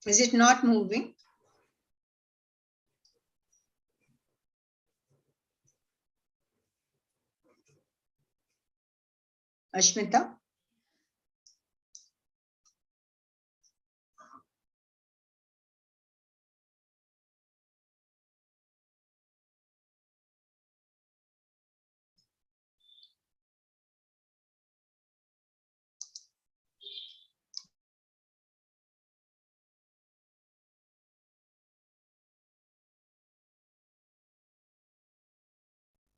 Is it not moving? Ashmita?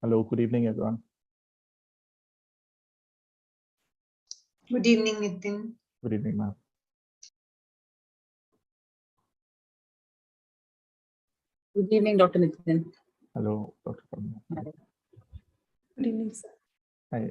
Hello, good evening, everyone. Good evening, Nitin. Good evening, ma'am. Good evening, Dr. Nitin. Hello, Dr. Karma. Good evening, sir. Hi.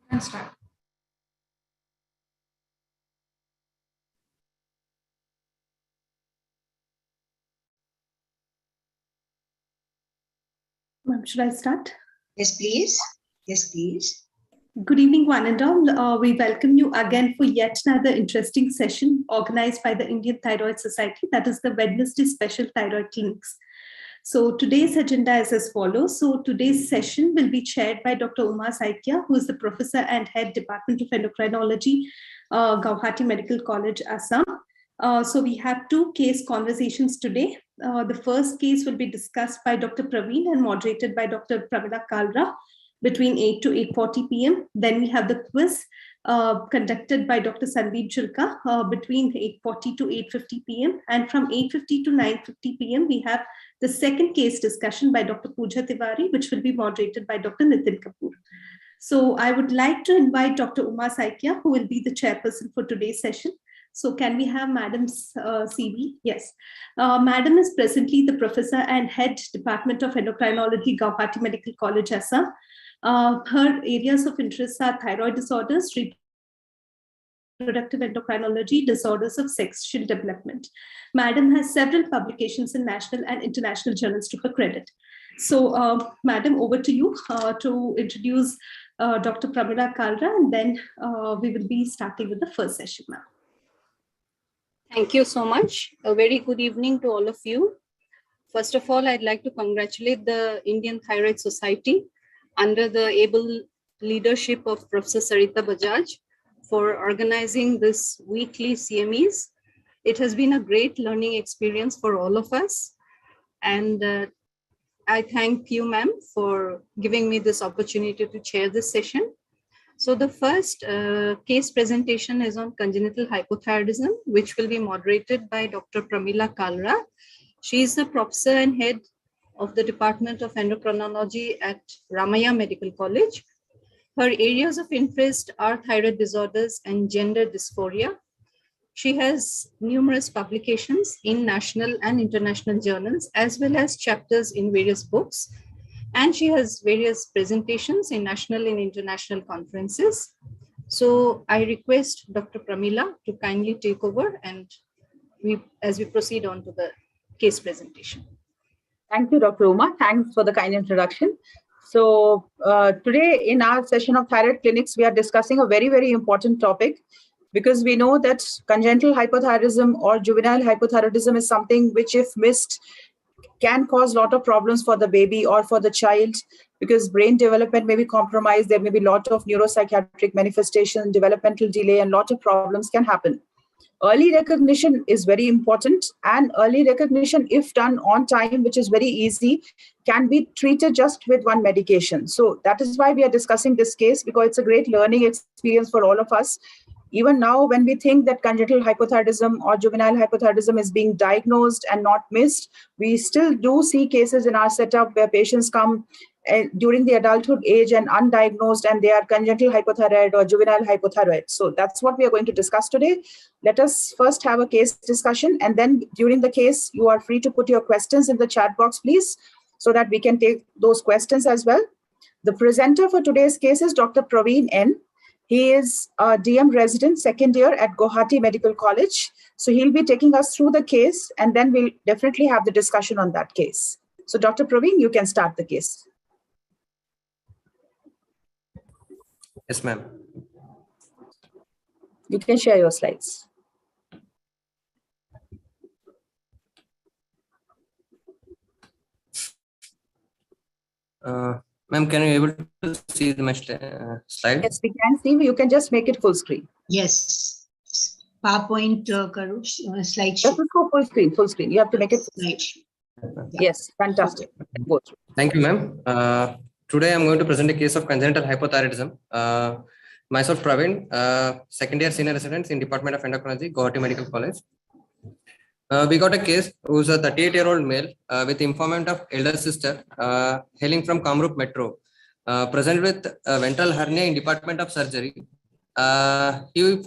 Can start. Ma'am, should I start? Yes, please. Yes, please. Good evening, one and all. We welcome you again for yet another interesting session organized by the Indian Thyroid Society, that is the Wednesday Special Thyroid Clinics. So today's agenda is as follows. So today's session will be chaired by Dr. Uma Saikia, who is the Professor and Head Department of Endocrinology, Guwahati Medical College, Assam. So we have two case conversations today. The first case will be discussed by Dr. Praveen and moderated by Dr. Pramila Kalra between 8 to 8:40 p.m. Then we have the quiz conducted by Dr. Sandeep Chilka between 8:40 to 8:50 p.m. And from 8:50 to 9:50 p.m. we have the second case discussion by Dr. Pooja Tiwari, which will be moderated by Dr. Nitin Kapoor. So I would like to invite Dr. Uma Saikia, who will be the chairperson for today's session. So can we have Madam's CV? Yes. Madam is presently the Professor and Head Department of Endocrinology, Guwahati Medical College, Assam. Her areas of interest are thyroid disorders, reproductive endocrinology, disorders of sexual development. Madam has several publications in national and international journals to her credit. So, Madam, over to you to introduce Dr. Pramila Kalra, and then we will be starting with the first session now. Thank you so much. A very good evening to all of you. First of all, I'd like to congratulate the Indian Thyroid Society under the able leadership of Professor Sarita Bajaj for organizing this weekly CMEs. It has been a great learning experience for all of us. And I thank you, ma'am, for giving me this opportunity to chair this session. So the first case presentation is on congenital hypothyroidism, which will be moderated by Dr. Pramila Kalra. She is the professor and head of the Department of Endocrinology at Ramaiah Medical College. Her areas of interest are thyroid disorders and gender dysphoria. She has numerous publications in national and international journals, as well as chapters in various books. And she has various presentations in national and international conferences. So I request Dr. Pramila to kindly take over and as we proceed on to the case presentation. Thank you, Dr. Uma. Thanks for the kind introduction. So today in our session of thyroid clinics, we are discussing a very, very important topic because we know that congenital hypothyroidism or juvenile hypothyroidism is something which, if missed, can cause a lot of problems for the baby or for the child because brain development may be compromised. There may be a lot of neuropsychiatric manifestation, developmental delay, and a lot of problems can happen. Early recognition is very important, and early recognition, if done on time, which is very easy, can be treated just with one medication. So that is why we are discussing this case, because it's a great learning experience for all of us. Even now, when we think that congenital hypothyroidism or juvenile hypothyroidism is being diagnosed and not missed, we still do see cases in our setup where patients come during the adulthood age and undiagnosed, and they are congenital hypothyroid or juvenile hypothyroid. So that's what we are going to discuss today. Let us first have a case discussion, and then during the case, you are free to put your questions in the chat box, please, so that we can take those questions as well. The presenter for today's case is Dr. Praveen N. He is a DM resident, second year at Guwahati Medical College. So he'll be taking us through the case, and then we'll definitely have the discussion on that case. So Dr. Praveen, you can start the case. Yes, ma'am. You can share your slides. Ma'am, can you able to see my slide? Yes, we can see. You can just make it full screen. Yes. PowerPoint karo, slide Just show. go full screen, full screen. You have to make it. Slide show. Yes, fantastic. Go through. Thank you, ma'am. Today I'm going to present a case of congenital hypothyroidism. Myself, Praveen, second year senior resident in Department of Endocrinology, Guwahati Medical College. We got a case who's a 38-year-old male with informant of elder sister hailing from Kamrup Metro, present with ventral hernia in Department of Surgery. He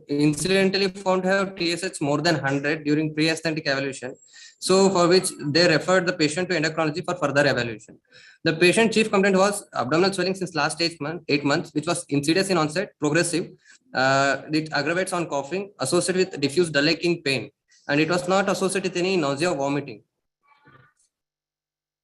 incidentally found to have TSH more than 100 during pre-aesthetic evaluation, so for which they referred the patient to endocrinology for further evaluation. The patient chief complaint was abdominal swelling since last 8 months, which was insidious in onset, progressive. It aggravates on coughing, associated with diffuse dull aching pain, and it was not associated with any nausea or vomiting.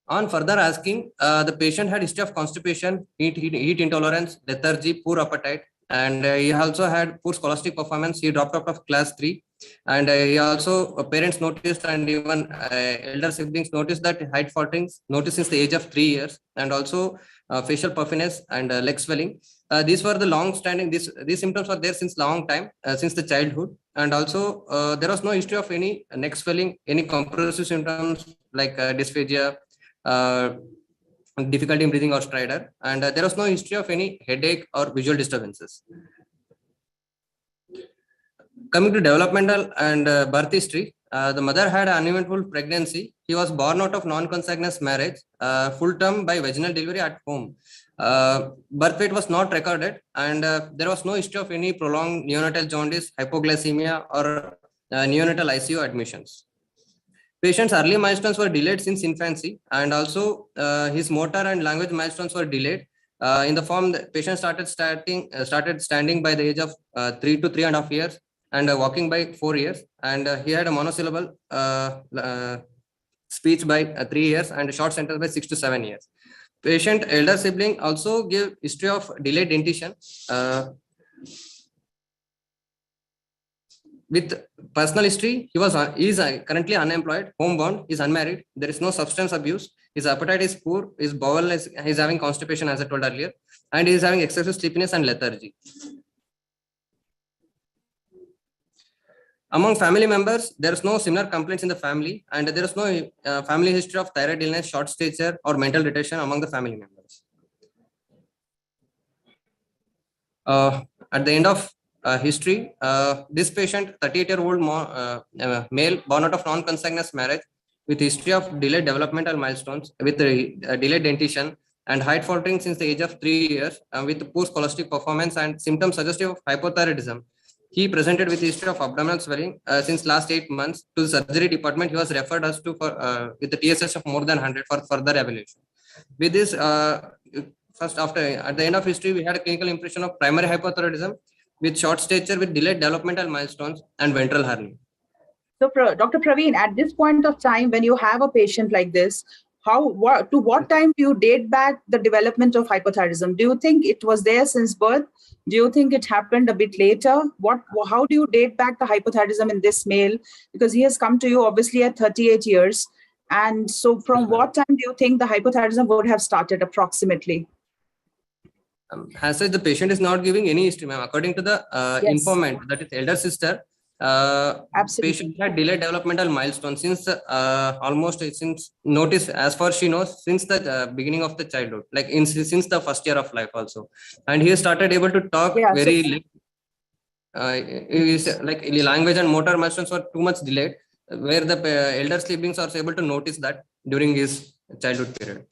On further asking, the patient had history of constipation, heat intolerance, lethargy, poor appetite, and he also had poor scholastic performance. He dropped out of class 3, and he also parents noticed, and even elder siblings noticed that height falterings noticed since the age of 3 years, and also facial puffiness and leg swelling. These were the long-standing. These symptoms were there since long time, since the childhood, and also there was no history of any neck swelling, any compressive symptoms like dysphagia, difficulty in breathing or stridor, and there was no history of any headache or visual disturbances. Coming to developmental and birth history, the mother had an uneventful pregnancy. He was born out of non-consanguineous marriage, full term by vaginal delivery at home. Birth weight was not recorded, and there was no history of any prolonged neonatal jaundice, hypoglycemia, or neonatal ICU admissions. Patient's early milestones were delayed since infancy, and also his motor and language milestones were delayed. In the form, the patient started standing by the age of 3 to 3.5 years and walking by 4 years. And he had a monosyllable speech by 3 years and a short sentence by 6 to 7 years. Patient elder sibling also gave history of delayed dentition. With personal history, he is currently unemployed, homebound, is unmarried. There is no substance abuse. His appetite is poor. His bowel is he's having constipation, as I told earlier, and he is having excessive sleepiness and lethargy. Among family members, there is no similar complaints in the family, and there is no family history of thyroid illness, short stature, or mental retardation among the family members. At the end of history, this patient, 38-year-old male, born out of non-consanguineous marriage, with history of delayed developmental milestones, with delayed dentition and height faltering since the age of 3 years, with poor scholastic performance and symptoms suggestive of hypothyroidism. He presented with history of abdominal swelling since last 8 months. To the surgery department, he was referred us to for with the TSH of more than 100 for further evaluation. With this, at the end of history, we had a clinical impression of primary hypothyroidism with short stature, with delayed developmental milestones and ventral hernia. So, Dr. Praveen, at this point of time, when you have a patient like this, to what time do you date back the development of hypothyroidism? Do you think it was there since birth? Do you think it happened a bit later? How do you date back the hypothyroidism in this male? Because he has come to you obviously at 38 years. And so from what time do you think the hypothyroidism would have started approximately? As such, the patient is not giving any history, ma'am. According to the informant, that is elder sister, patient had delayed developmental milestones since since notice, as far as she knows, since the beginning of the childhood, like since the first year of life also. And he started able to talk very late. Like language and motor milestones were too much delayed, where the elder siblings are able to notice that during his childhood period.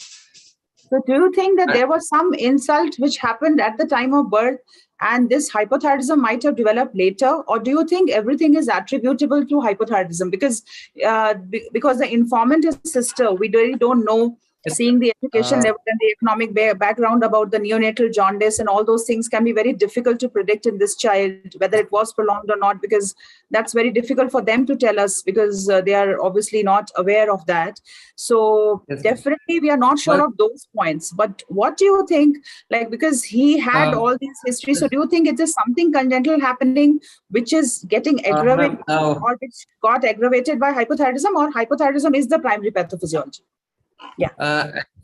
So do you think that there was some insult which happened at the time of birth and this hypothyroidism might have developed later? Or do you think everything is attributable to hypothyroidism? Because the informant is sister, we really don't know, seeing the education level and the economic background about the neonatal jaundice and all those things can be very difficult to predict in this child, whether it was prolonged or not, because that's very difficult for them to tell us, because they are obviously not aware of that. So definitely we are not sure of those points. But what do you think, like, because he had all these histories, so do you think it is something congenital happening which is getting aggravated or which got aggravated by hypothyroidism, or hypothyroidism is the primary pathophysiology?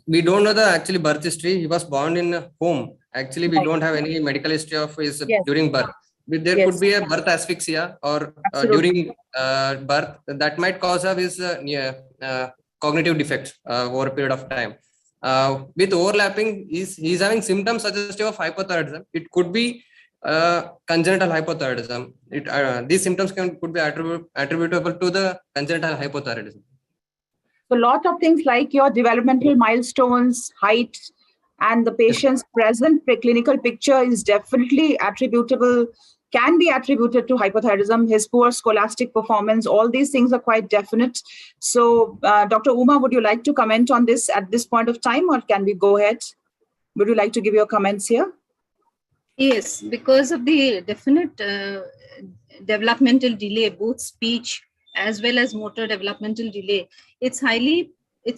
We don't know the actually birth history. He was born in a home. Actually, we don't have any medical history of his during birth. There could be a birth asphyxia or during birth that might cause of his cognitive defects over a period of time. With overlapping, he's having symptoms suggestive of hypothyroidism. It could be congenital hypothyroidism. These symptoms could be attributable to the congenital hypothyroidism. So a lot of things like your developmental milestones, height, and the patient's present preclinical picture is definitely attributable, can be attributed to hypothyroidism. His poor scholastic performance, all these things are quite definite. So Dr. Uma, would you like to comment on this at this point of time, or can we go ahead? Would you like to give your comments here? Yes, because of the definite developmental delay, both speech as well as motor developmental delay, it's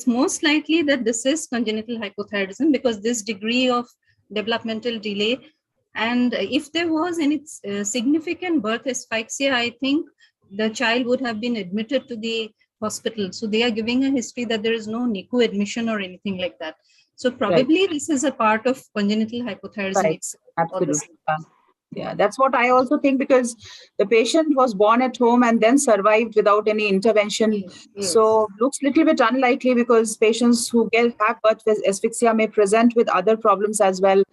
most likely that this is congenital hypothyroidism, because this degree of developmental delay, and if there was any significant birth asphyxia, I think the child would have been admitted to the hospital. So they are giving a history that there is no NICU admission or anything like that. So probably this is a part of congenital hypothyroidism. Absolutely. Yeah, that's what I also think, because the patient was born at home and then survived without any intervention. Yes. So looks a little bit unlikely, because patients who have birth asphyxia may present with other problems as well.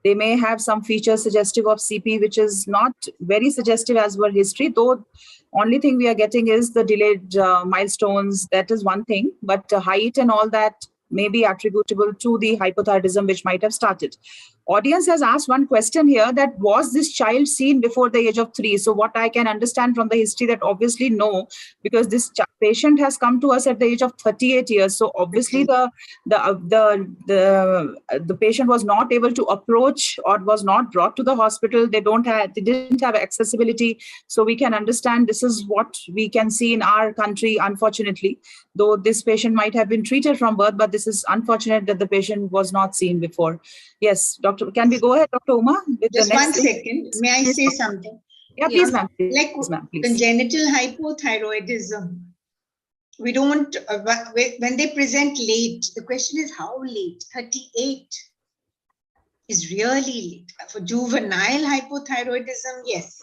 They may have some features suggestive of CP, which is not very suggestive as per history, though only thing we are getting is the delayed milestones. That is one thing, but height and all that may be attributable to the hypothyroidism which might have started. audience has asked one question here, that was this child seen before the age of 3? So what I can understand from the history, that obviously no, because this patient has come to us at the age of 38 years. So obviously the patient was not able to approach or was not brought to the hospital. They didn't have accessibility. So we can understand this is what we can see in our country, unfortunately, though this patient might have been treated from birth, but this is unfortunate that the patient was not seen before. Yes, Doctor, can we go ahead, Dr. Uma? With Just the next 1 second. May I say something? Yeah, please, ma'am. Please, Like ma'am, please. congenital hypothyroidism, we don't, when they present late, the question is how late? 38 is really late. For juvenile hypothyroidism, yes,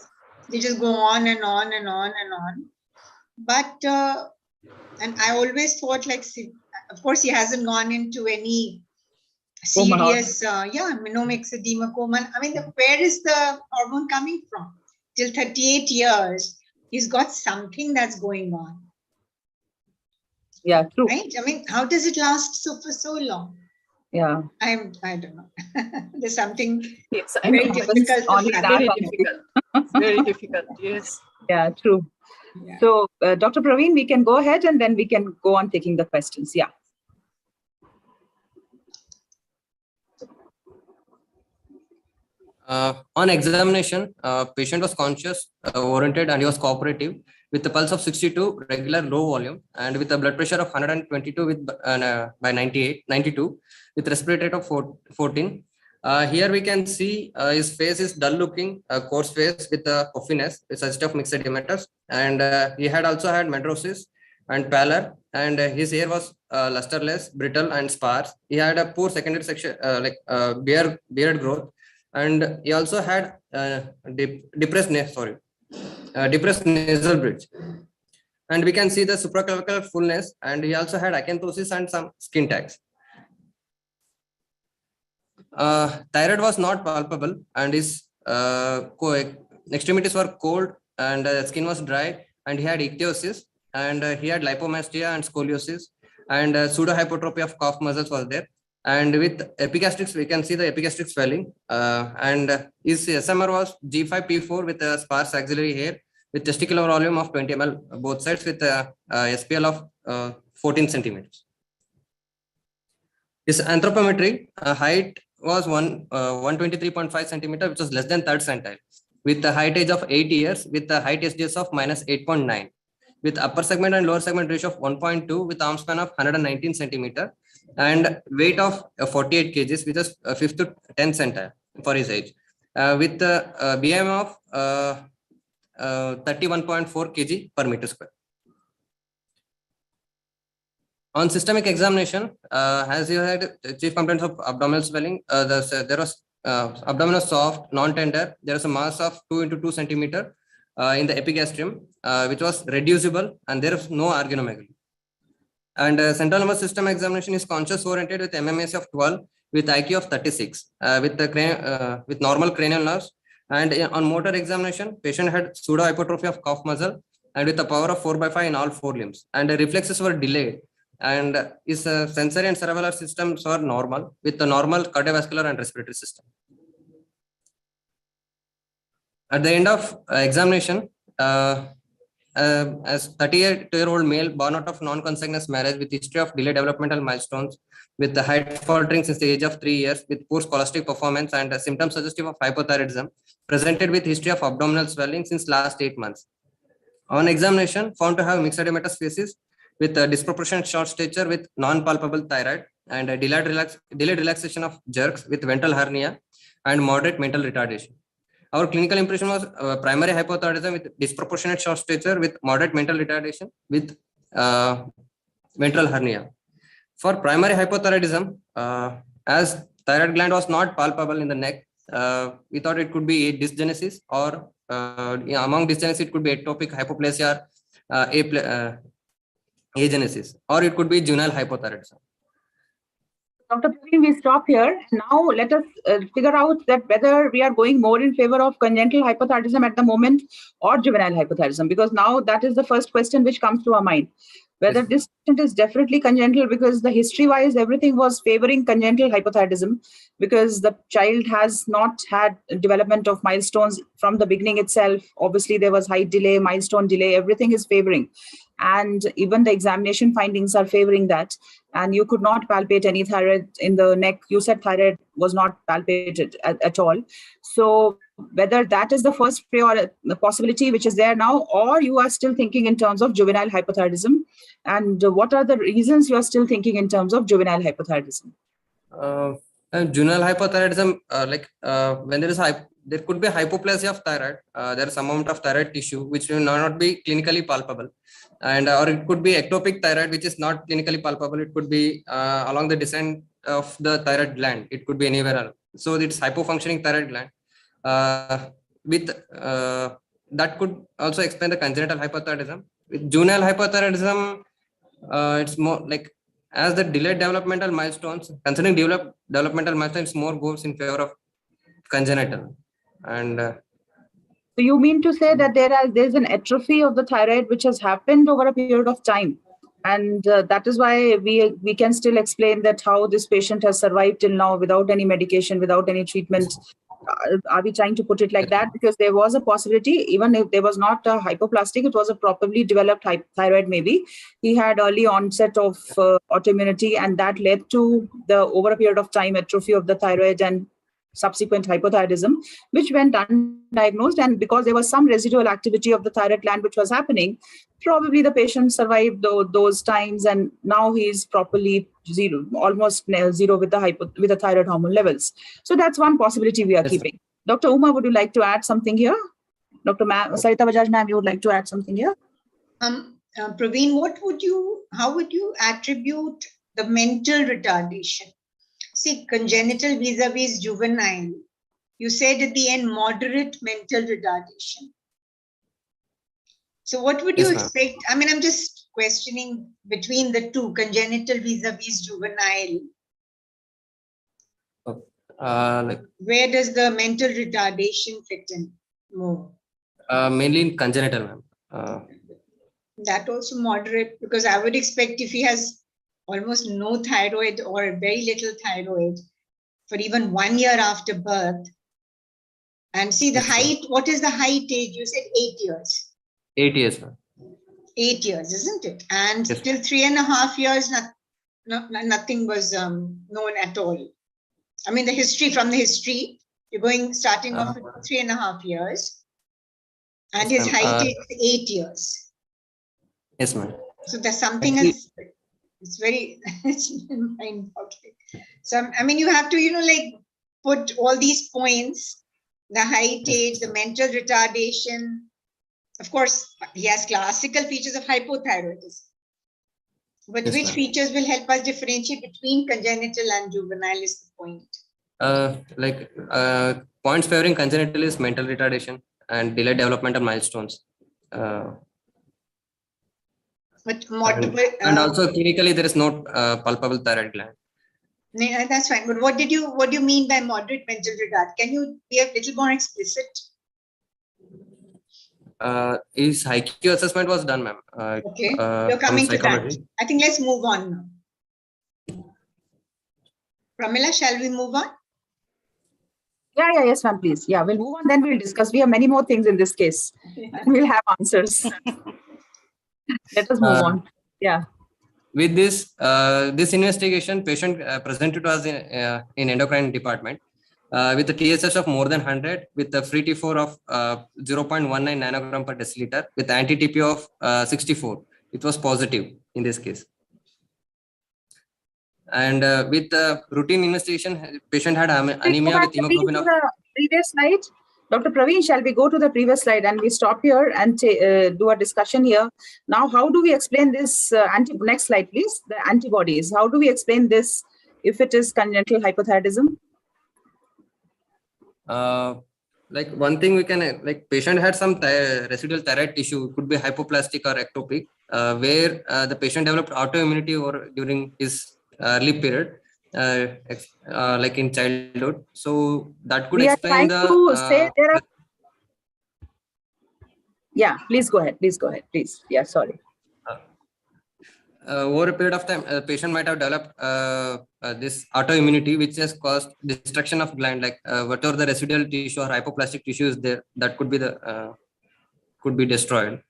they just go on and on and on and on. But, and I always thought, like, of course, he hasn't gone into any serious, menomaxedema, coma. I mean, where is the hormone coming from? Till 38 years, he's got something that's going on. Yeah, true. Right? I mean, how does it last for so long? Yeah. I don't know. There's something Yes, very difficult. Very difficult. Very difficult. Yes. Yeah, true. Yeah. So, Dr. Praveen, we can go ahead and then we can go on taking the questions. Yeah. On examination, patient was conscious, oriented, and he was cooperative with a pulse of 62, regular low volume, and with a blood pressure of 122 with by 92, with respiratory rate of 14. Here we can see his face is dull looking, coarse face with puffiness, with such of mixed edematous, and he had also had medrosis and pallor, and his hair was lusterless, brittle, and sparse. He had a poor secondary section, beard growth. And he also had depressed nasal bridge. And we can see the supraclavicular fullness, and he also had acanthosis and some skin tags. Thyroid was not palpable, and his extremities were cold, and skin was dry, and he had ichthyosis, and he had lipomastia and scoliosis, and pseudohypertrophy of calf muscles was there. And with epigastrics, we can see the epigastric swelling. And his SMR was G5P4 with a sparse axillary hair with testicular volume of 20 ml both sides with a SPL of 14 centimeters. His anthropometry height was 123.5 centimeter, which was less than third centile, with a height age of 8 years, with a height SDS of -8.9, with upper segment and lower segment ratio of 1.2, with arm span of 119 centimeter, and weight of 48 kgs, which is 5th to 10th centile for his age, with BM of 31.4 kg per meter square. On systemic examination, as you had chief complaints of abdominal swelling, there was abdominal soft, non-tender. There was a mass of 2 into 2 centimeter in the epigastrium, which was reducible, and there is no organomegaly. And central nervous system examination is conscious oriented with MMS of 12, with IQ of 36, with normal cranial nerves. And on motor examination, patient had pseudohypertrophy of calf muscle and with a power of 4/5 in all 4 limbs. And the reflexes were delayed. And his sensory and cerebellar systems were normal, with the normal cardiovascular and respiratory system. At the end of examination, as 38-year-old male born out of non-consanguineous marriage with history of delayed developmental milestones, with the height faltering since the age of 3 years, with poor scholastic performance and symptoms suggestive of hypothyroidism, presented with history of abdominal swelling since last 8 months. On examination, found to have mixed edematous faces with a disproportionate short stature with non-palpable thyroid and a delayed relaxation of jerks with ventral hernia and moderate mental retardation. Our clinical impression was primary hypothyroidism with disproportionate short stature with moderate mental retardation with ventral hernia. For primary hypothyroidism, as thyroid gland was not palpable in the neck, we thought it could be a dysgenesis, or among dysgenesis it could be ectopic hypoplasia, agenesis, or it could be juvenile hypothyroidism. Dr. Praveen, we stop here. Now let us figure out that whether we are going more in favor of congenital hypothyroidism at the moment or juvenile hypothyroidism, because now that is the first question which comes to our mind. Whether Yes. this patient is definitely congenital, because the history-wise everything was favoring congenital hypothyroidism, because the child has not had development of milestones from the beginning itself. Obviously, there was height delay, milestone delay, everything is favoring. And even the examination findings are favoring that. And you could not palpate any thyroid in the neck. You said thyroid was not palpated at all. So whether that is the first possibility which is there now, or you are still thinking in terms of juvenile hypothyroidism, and what are the reasons you are still thinking in terms of juvenile hypothyroidism? Juvenile hypothyroidism, when there could be hypoplasia of thyroid. There is some amount of thyroid tissue which will not be clinically palpable, and or it could be ectopic thyroid which is not clinically palpable. It could be along the descent of the thyroid gland. It could be anywhere else. So it's hypofunctioning thyroid gland. That could also explain the congenital hypothyroidism. With juvenile hypothyroidism, it's more like as the delayed developmental milestones, considering developmental milestones, more goes in favor of congenital. And So you mean to say that there's an atrophy of the thyroid which has happened over a period of time, and that is why we can still explain that how this patient has survived till now without any medication, without any treatment. Are we trying to put it like that? Because there was a possibility, even if there was not a hypoplastic, it was a properly developed thyroid maybe. He had early onset of autoimmunity, and that led to the over a period of time atrophy of the thyroid and subsequent hypothyroidism, which went undiagnosed. And because there was some residual activity of the thyroid gland which was happening, probably the patient survived those times, and now he's properly zero, almost zero with the thyroid hormone levels. So that's one possibility we are keeping. Dr. Uma, would you like to add something here? Dr. Sarita Bajaj ma'am, you would like to add something here? Praveen, how would you attribute the mental retardation? See, congenital vis-a-vis juvenile, you said at the end, moderate mental retardation. So what would you expect? I mean, I'm just questioning between the two, congenital vis-a-vis juvenile. Where does the mental retardation fit in more? Mainly in congenital, ma'am. That also moderate, because I would expect if he has almost no thyroid or very little thyroid for even 1 year after birth. And see the height, what is the height age? You said 8 years. 8 years, ma'am. 8 years, isn't it? And till 3.5 years, nothing was known at all. I mean, from the history, you're starting off with 3.5 years. And his height is 8 years. Yes, ma'am. So there's something else. It's very, it's mind-boggling. So, I mean, you have to, put all these points, the height age, the mental retardation. Of course, he has classical features of hypothyroidism. But which features will help us differentiate between congenital and juvenile is the point. Points favoring congenital is mental retardation and delayed developmental milestones. But and also clinically there is no palpable thyroid gland. That's fine. But what do you mean by moderate mental retard? Can you be a little more explicit? His IQ assessment was done, ma'am. Okay, you're coming to that. I think let's move on now. Pramila, shall we move on? Yes, ma'am, please. Yeah, we'll move on, then we'll discuss. We have many more things in this case. And we'll have answers. Let us move on. Yeah. With this investigation, patient presented to us in endocrine department with a TSH of more than 100, with a free T4 of 0.19 nanogram per deciliter, with anti-TP of 64. It was positive in this case. And with the routine investigation, patient had anemia with hemoglobin of... Previous slide. Dr. Praveen, shall we go to the previous slide and we stop here and do a discussion here? Now, how do we explain this? Next slide, please. The antibodies. How do we explain this if it is congenital hypothyroidism? One thing we can, patient had some residual thyroid tissue, could be hypoplastic or ectopic, where the patient developed autoimmunity during his early period. like in childhood. So that could We are explain trying to say there are. Yeah, please go ahead. Please go ahead. Please. Yeah, sorry. Over a period of time, a patient might have developed this autoimmunity, which has caused destruction of gland, like whatever the residual tissue or hypoplastic tissue is there, that could be destroyed.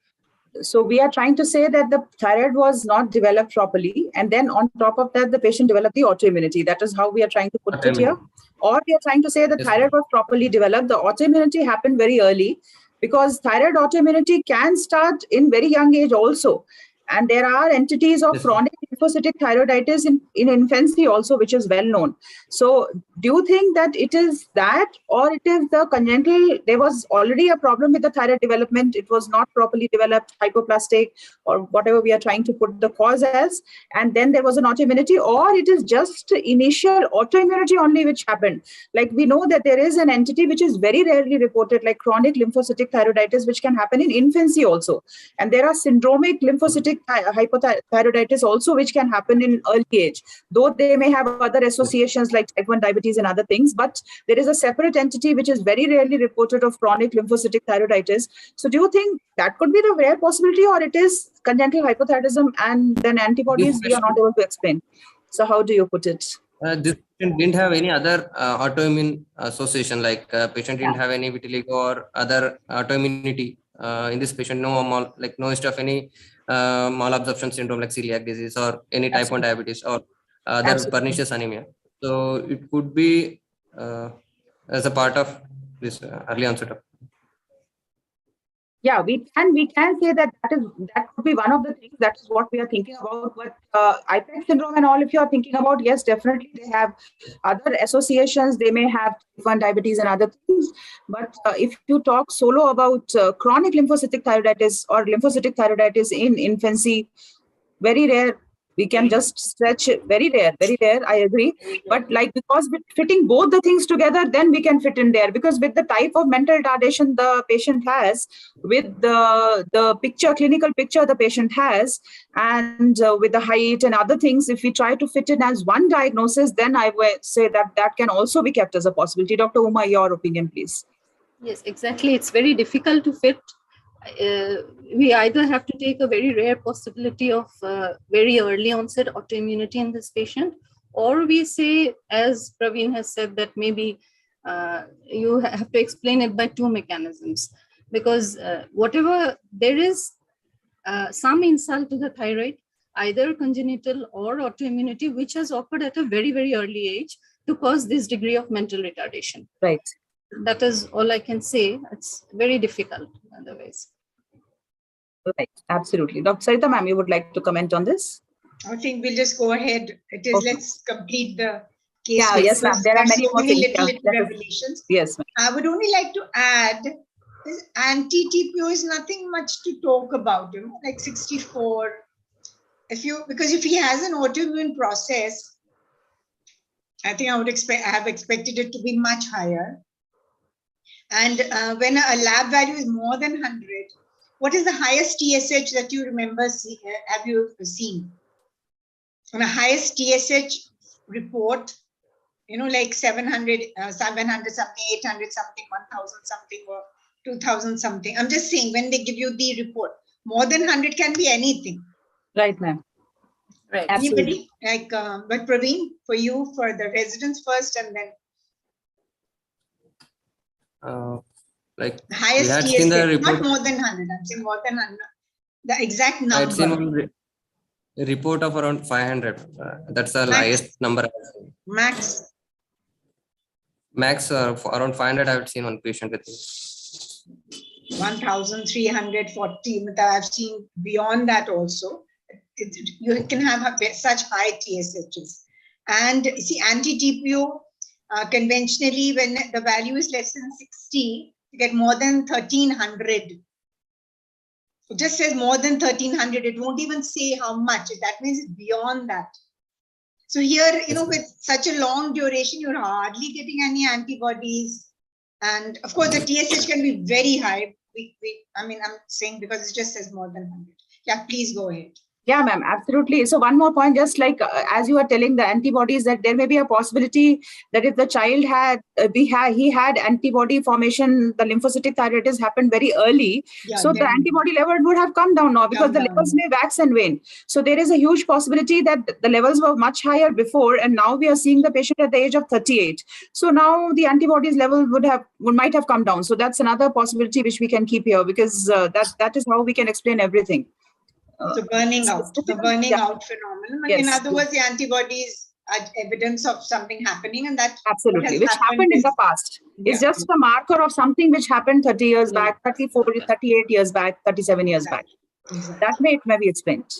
So we are trying to say that the thyroid was not developed properly, and then on top of that, the patient developed the autoimmunity. That is how we are trying to put it here. Or we are trying to say the thyroid was properly developed. The autoimmunity happened very early, because thyroid autoimmunity can start in very young age also. And there are entities of chronic lymphocytic thyroiditis in infancy also, which is well known. So do you think that it is that, or it is the congenital, there was already a problem with the thyroid development, it was not properly developed, hypoplastic, or whatever we are trying to put the cause as, and then there was an autoimmunity, or it is just initial autoimmunity only which happened? Like we know that there is an entity which is very rarely reported, like chronic lymphocytic thyroiditis, which can happen in infancy also. And there are syndromic lymphocytic hypothyroiditis also, which can happen in early age, though they may have other associations like type 1 diabetes and other things, but there is a separate entity which is very rarely reported of chronic lymphocytic thyroiditis. So do you think that could be the rare possibility, or it is congenital hypothyroidism and then antibodies we are not able to explain? So how do you put it? This patient didn't have any other autoimmune association, like patient didn't have any vitiligo or other autoimmunity. In this patient, no history of any malabsorption syndrome like celiac disease or any type 1 diabetes or other pernicious anemia. So it could be as a part of this early onset of. Yeah, we can say that that could be one of the things. That is what we are thinking about. But IPEC syndrome and all, if you are thinking about, yes, definitely they have other associations. They may have type 1 diabetes and other things. But if you talk solo about chronic lymphocytic thyroiditis or lymphocytic thyroiditis in infancy, very rare. We can just stretch it. Very rare, I agree. But like, because with fitting both the things together, then we can fit in there. Because with the type of mental retardation the patient has, with the clinical picture the patient has, and with the height and other things, if we try to fit in as one diagnosis, then I would say that can also be kept as a possibility. Dr. Uma, your opinion, please. Yes, exactly. It's very difficult to fit. We either have to take a very rare possibility of very early onset autoimmunity in this patient, or we say, as Praveen has said, that maybe you have to explain it by two mechanisms, because whatever there is some insult to the thyroid, either congenital or autoimmunity, which has occurred at a very, very early age to cause this degree of mental retardation. Right. That is all I can say. It's very difficult otherwise. Right, absolutely. Dr. Sarita, ma'am, you would like to comment on this? I think we'll just go ahead. It is, let's complete the case. Yeah, yes, ma'am. There are many more things. Little revelations. Yes, ma'am. I would only like to add, this anti-TPO is nothing much to talk about, like 64. Because if he has an autoimmune process, I think I have expected it to be much higher. And when a lab value is more than 100, what is the highest TSH that you remember? Have you seen? On a highest TSH report, like 700 something, 800 something, 1000 something, or 2000 something. I'm just saying, when they give you the report, more than 100 can be anything. Right, ma'am. Right. Anybody? Like, but Praveen, for you, for the residents first, and then. Like highest we had seen the report, not more than 100. I'm saying more than 100. The exact number. I had seen one report of around 500. That's the highest number I've seen. Max around 500. I've seen one patient with 1,340. I've seen beyond that also. You can have such high TSHs. And see, anti-TPO conventionally, when the value is less than 60, you get more than 1,300. It just says more than 1,300. It won't even say how much. That means it's beyond that. So here, with such a long duration, you're hardly getting any antibodies. And of course, the TSH can be very high. I'm saying because it just says more than 100. Yeah, please go ahead. Yeah, ma'am, absolutely. So one more point, just like as you are telling the antibodies, that there may be a possibility that if the child had, he had antibody formation, the lymphocytic thyroiditis happened very early. Yeah, So the then antibody level would have come down now because come the down. levels may wax and wane. So there is a huge possibility that the levels were much higher before, and now we are seeing the patient at the age of 38. So now the antibodies level might have come down. So that's another possibility which we can keep here, because that is how we can explain everything. So burning out, the burning out phenomenon. Yes. In other words, the antibodies are evidence of something happening, and that absolutely, which happened in the past. It's just a marker of something which happened 30 years back, 34, 38 years back, 37 years back. Exactly. That may be explained.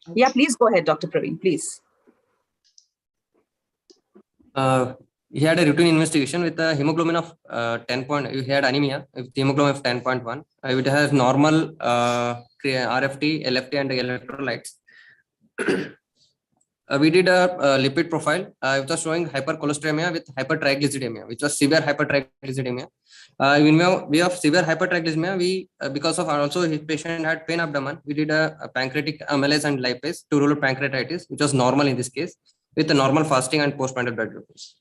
Okay. Yeah, please go ahead, Dr. Praveen, please. He had a routine investigation with a hemoglobin of 10. He had anemia with hemoglobin of 10.1. It has normal RFT, LFT, and electrolytes. We did a lipid profile. It was showing hypercholesteremia with hypertriglyceridemia, which was severe hypertriglyceridemia. In view of severe hypertriglyceridemia, because of also his patient had pain abdomen, we did a pancreatic amylase and lipase to rule out pancreatitis, which was normal in this case, with the normal fasting and postprandial blood glucose.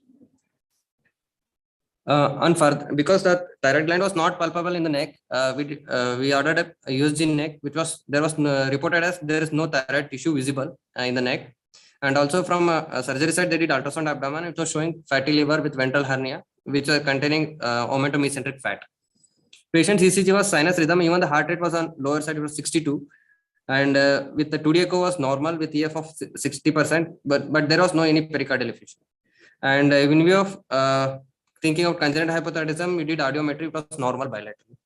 And further, because the thyroid gland was not palpable in the neck, we ordered a USG neck, which was reported as there is no thyroid tissue visible in the neck. And also from a surgery side, they did ultrasound abdomen. It was showing fatty liver with ventral hernia, which are containing omentomecentric fat. Patient's ECG was sinus rhythm. Even the heart rate was on lower side. It was 62. And with the 2D echo was normal with EF of 60%, but there was no any pericardial effusion. And in view of thinking of congenital hypothyroidism, we did audiometry. It was normal bilateral.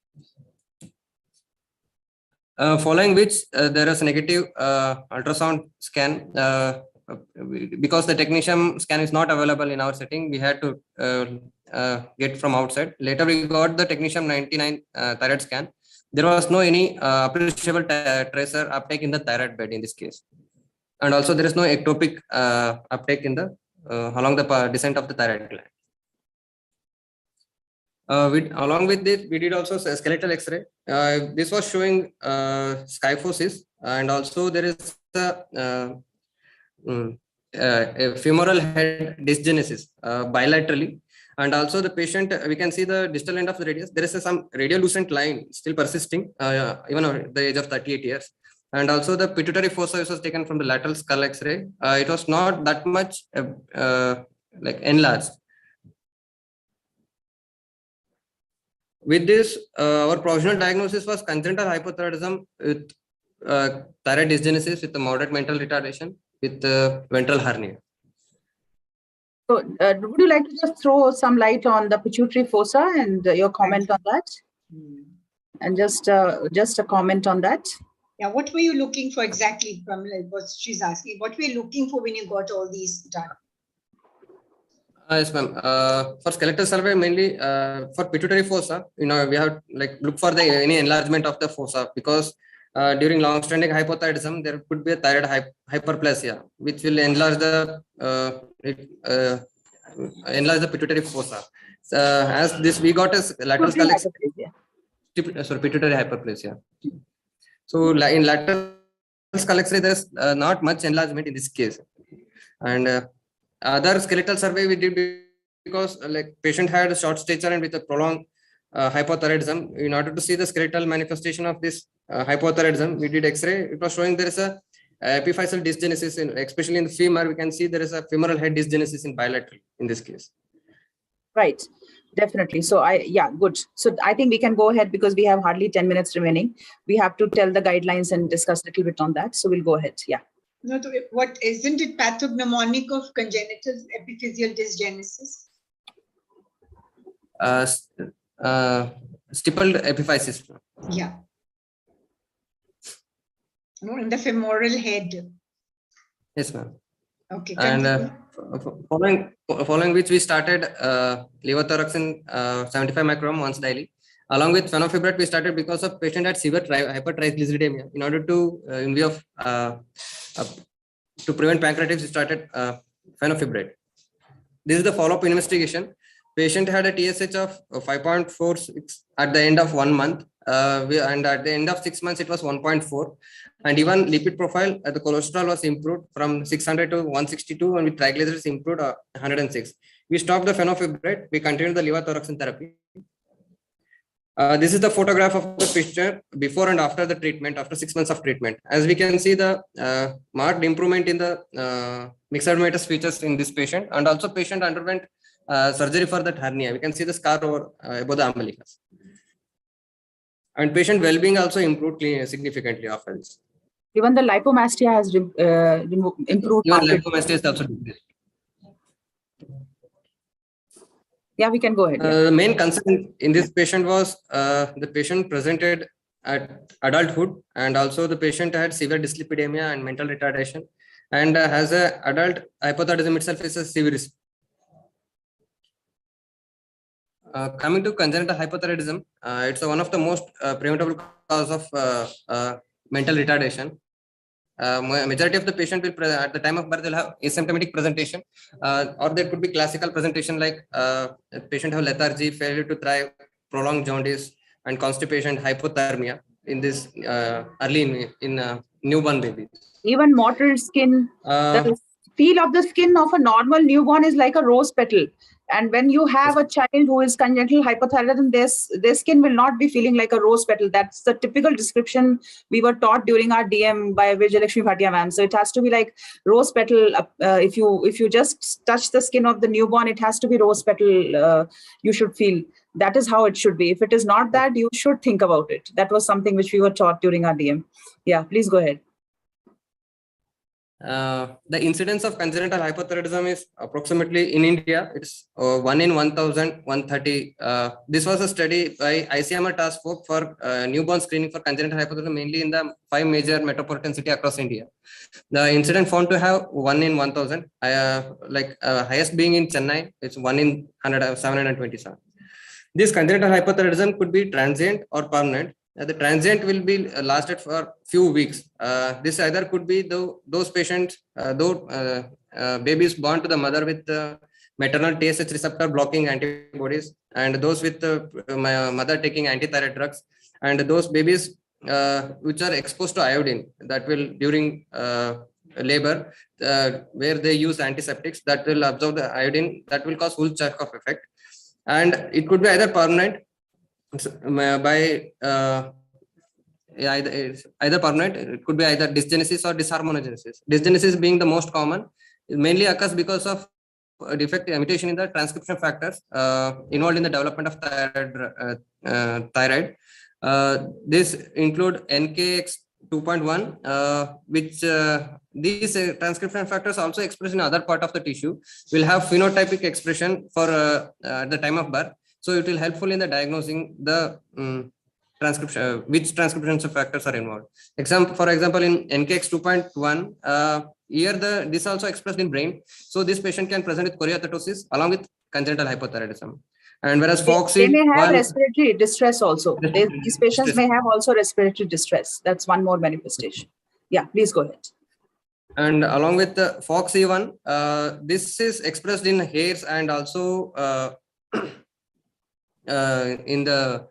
Following which there is a negative ultrasound scan. Because the technician scan is not available in our setting, we had to get from outside. Later we got the technician 99 thyroid scan. There was no any appreciable tracer uptake in the thyroid bed in this case. And also there is no ectopic uptake in the along the descent of the thyroid gland. Along with this, we did also a skeletal X-ray. This was showing skyphosis, and also there is a femoral head dysgenesis bilaterally. And also the patient, we can see the distal end of the radius. There is some radiolucent line still persisting, even at the age of 38 years. And also the pituitary fossa was taken from the lateral skull X-ray. It was not that much like enlarged. With this, our provisional diagnosis was congenital hypothyroidism with thyroid dysgenesis with a moderate mental retardation with ventral hernia. So, would you like to just throw some light on the pituitary fossa and your comment on that? And just a comment on that. Yeah, what were you looking for exactly, Pamela? What she's asking. What were you looking for when you got all these done? Yes, ma'am. For skeletal survey, mainly for pituitary fossa, we have like look for any enlargement of the fossa, because during long-standing hypothyroidism, there could be a thyroid hyperplasia, which will enlarge the pituitary fossa. As this, we got a lateral skull pituitary hyperplasia. So in lateral skull X-ray, there's not much enlargement in this case. And other skeletal survey we did because like patient had a short stature and with a prolonged hypothyroidism. In order to see the skeletal manifestation of this hypothyroidism, we did X-ray. It was showing there is a epiphyseal dysgenesis, especially in the femur. We can see there is a femoral head dysgenesis in bilateral in this case. Right, definitely. So good. So I think we can go ahead because we have hardly 10 minutes remaining. We have to tell the guidelines and discuss a little bit on that. So we'll go ahead. Yeah. No, what isn't it pathognomonic of congenital epiphyseal dysgenesis? Stippled epiphysis. Yeah. No, in the femoral head. Yes, ma'am. Okay. And following which we started levothyroxine 75 microgram once daily. Along with fenofibrate, we started because of patient had severe hypertriglyceridemia. In order to, in view of to prevent pancreatitis, we started fenofibrate. This is the follow-up investigation. Patient had a TSH of 5.46 at the end of 1 month. and at the end of 6 months, it was 1.4. And even lipid profile, the cholesterol was improved from 600 to 162, and with triglycerides improved 106. We stopped the fenofibrate. We continued the levothyroxine therapy. This is the photograph of the patient before and after the treatment, after 6 months of treatment. As we can see, the marked improvement in the myxomatous features in this patient, and also patient underwent surgery for that hernia. We can see the scar over above the umbilicus. And patient well-being also improved significantly after this. Even the lipomastia has improved. Even lipomastia is also decreased. Yeah, we can go ahead. The main concern in this patient was the patient presented at adulthood, and also the patient had severe dyslipidemia and mental retardation, and has a adult hypothyroidism itself is a severe risk. Coming to congenital hypothyroidism, it's one of the most preventable cause of mental retardation. Majority of the patient will at the time of birth will have asymptomatic presentation, or there could be classical presentation like patient have lethargy, failure to thrive, prolonged jaundice, and constipation, hypothermia in this early in newborn baby. Even mottled skin, the feel of the skin of a normal newborn is like a rose petal. And when you have a child who is congenital hypothyroidism, their skin will not be feeling like a rose petal. That's the typical description we were taught during our DM by Vijayalakshmi Bhatia ma'am. So it has to be like rose petal. If you just touch the skin of the newborn, it has to be rose petal. You should feel. That is how it should be. If it is not that, you should think about it. That was something which we were taught during our DM. Yeah, please go ahead. The incidence of congenital hypothyroidism is approximately in India, it's 1 in 1,130. This was a study by ICMR task force for newborn screening for congenital hypothyroidism, mainly in the 5 major metropolitan cities across India. The incident found to have 1 in 1,000, highest being in Chennai, it's 1 in 727. This congenital hypothyroidism could be transient or permanent. The transient will be lasted for few weeks. This either could be those patients, babies born to the mother with maternal TSH receptor blocking antibodies, and those with mother taking antithyroid drugs, and those babies which are exposed to iodine, that will during labor, where they use antiseptics that will absorb the iodine, that will cause full Chekhov effect. And it could be either permanent by either permanent, it could be either dysgenesis or disharmonogenesis. Dysgenesis being the most common, it mainly occurs because of a defect mutation in the transcription factors involved in the development of thyroid. This include NKX 2.1, which these transcription factors also expressed in other part of the tissue will have phenotypic expression for at the time of birth. So it will helpful in the diagnosing the transcription, which transcription factors are involved. For example, in NKX 2.1, here this also expressed in brain. So this patient can present with choreoathetosis along with congenital hypothyroidism. And whereas they may have respiratory distress also. These patients may have also respiratory distress. That's one more manifestation. Yeah, please go ahead. And along with the FOXC1, this is expressed in hairs and also in the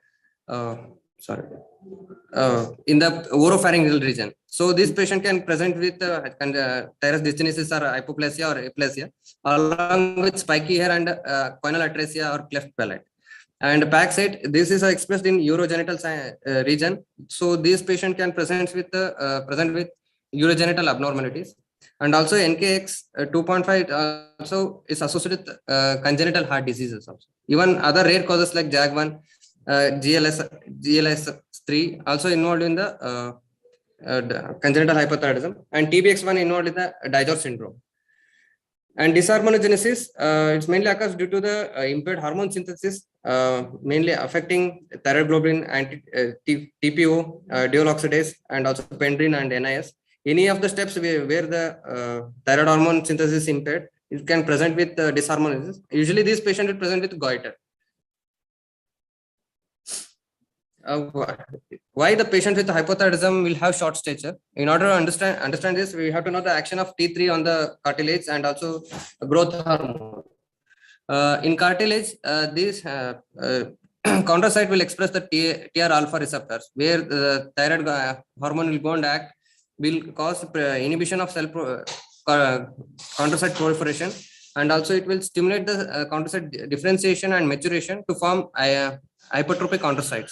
in the oropharyngeal region. So this patient can present with teres dysgenesis or hypoplasia or aplasia, along with spiky hair and choanal atresia or cleft palate. And backside, this is expressed in urogenital region. So this patient can present with urogenital abnormalities. And also NKX 2.5 also is associated with congenital heart diseases also. Even other rare causes like JAG1, GLS3 also involved in the congenital hypothyroidism, and TBX1 involved in the Dijor syndrome. And disharmonogenesis, it mainly occurs due to the impaired hormone synthesis, mainly affecting thyroglobulin, TPO, dual oxidase, and also pendrin and NIS. Any of the steps where the thyroid hormone synthesis is impaired, it can present with disharmonogenesis. Usually, this patient will present with goiter. Why the patient with hypothyroidism will have short stature? In order to understand this, we have to know the action of T3 on the cartilage and also growth hormone. In cartilage, this chondrocyte will express the TR alpha receptors, where the thyroid hormone will go and act, will cause inhibition of chondrocyte proliferation, and also it will stimulate the chondrocyte differentiation and maturation to form hypertrophic chondrocytes,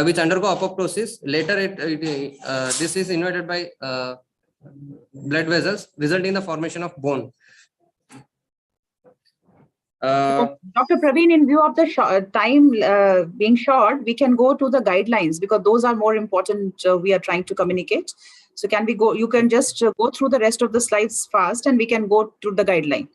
which undergo apoptosis. Later, this is inhibited by blood vessels, resulting in the formation of bone. Dr. Praveen, in view of the time being short, we can go to the guidelines because those are more important. We are trying to communicate. So can we go? You can just go through the rest of the slides fast, and we can go to the guideline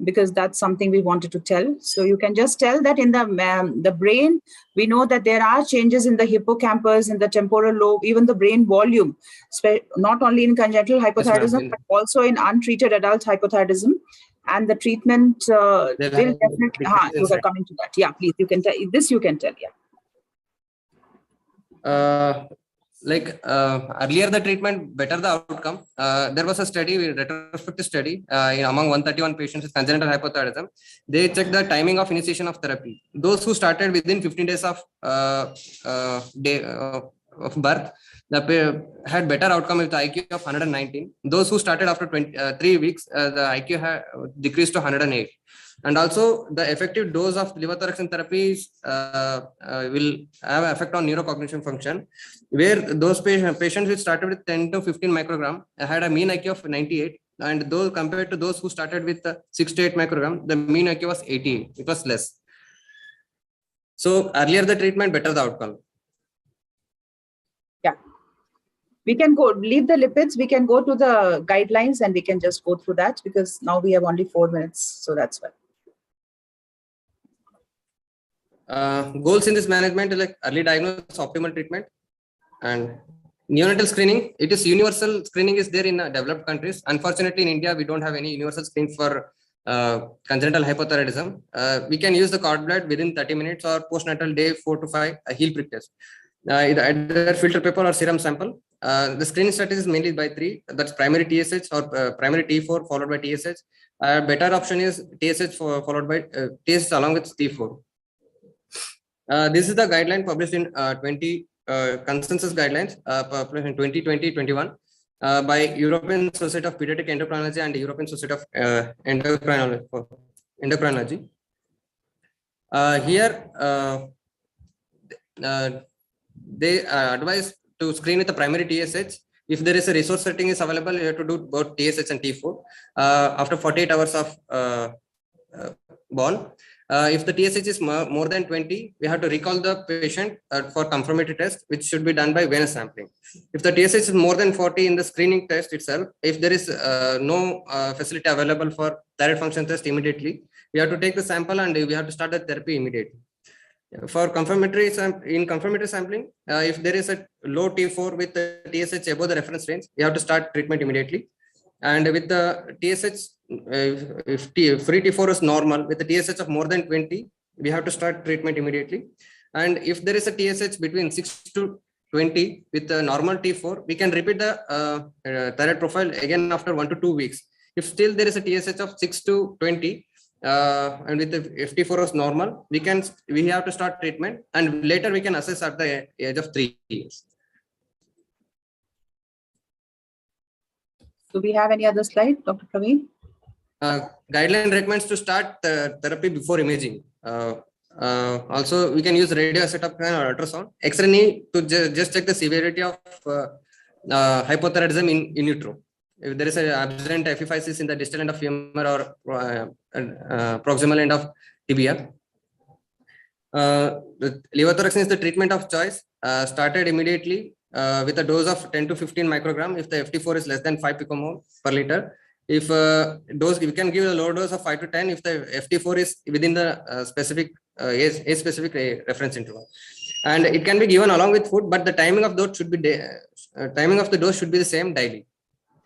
because that's something we wanted to tell. So you can just tell that in the brain, we know that there are changes in the hippocampus, in the temporal lobe, even the brain volume, not only in congenital hypothyroidism, but also in untreated adult hypothyroidism. And the treatment will definitely, you are coming to that. Yeah, please, you can tell this, you can tell, yeah. Earlier the treatment, better the outcome. There was a study, retrospective study among 131 patients with congenital hypothyroidism. They checked the timing of initiation of therapy. Those who started within 15 days of birth, had better outcome with the IQ of 119. Those who started after 3 weeks, the IQ had decreased to 108. And also the effective dose of levothyroxine therapies will have effect on neurocognition function, where those patients which started with 10 to 15 microgram had a mean IQ of 98, and those compared to those who started with 6 to 8 microgram, the mean IQ was 88. It was less. So earlier the treatment, better the outcome. Yeah. We can go, leave the lipids, we can go to the guidelines and we can just go through that because now we have only 4 minutes. So that's why. Goals in this management are like early diagnosis, optimal treatment, and neonatal screening. It is universal screening is there in developed countries. Unfortunately, in India, we don't have any universal screen for congenital hypothyroidism. We can use the cord blood within 30 minutes or postnatal day 4 to 5, a heel prick test. Either filter paper or serum sample. The screening strategy is mainly by 3. That's primary TSH or primary T4 followed by TSH. Better option is TSH followed by TSH along with T4. This is the guideline published in 20 consensus guidelines published in 2020-21 by European Society of Pediatric Endocrinology and European Society of Endocrinology. Here, they advise to screen with the primary TSH. If there is a resource setting is available, you have to do both TSH and T4 after 48 hours of born. If the TSH is more than 20, we have to recall the patient for confirmatory test, which should be done by venous sampling. If the TSH is more than 40 in the screening test itself, if there is no facility available for thyroid function test immediately, we have to take the sample and we have to start the therapy immediately. For confirmatory sampling, if there is a low T4 with the TSH above the reference range, we have to start treatment immediately. And with the TSH, if free T4 is normal, with the TSH of more than 20, we have to start treatment immediately. And if there is a TSH between 6 to 20 with the normal T4, we can repeat the thyroid profile again after 1 to 2 weeks. If still there is a TSH of 6 to 20, and with the FT4 is normal, we have to start treatment, and later we can assess at the age of 3 years. Do we have any other slide, Dr. Praveen? Guideline recommends to start therapy before imaging. Also, we can use radio setup or ultrasound. X-ray knee to just check the severity of hypothyroidism in utero. If there is an absent epiphysis in the distal end of femur or proximal end of tibia. The levothyroxine is the treatment of choice. Started immediately with a dose of 10 to 15 microgram if the FT4 is less than 5 picomole per liter. If dose, we can give a low dose of 5 to 10 if the FT4 is within the specific age-specific reference interval. And it can be given along with food, but the timing of dose should be the same daily.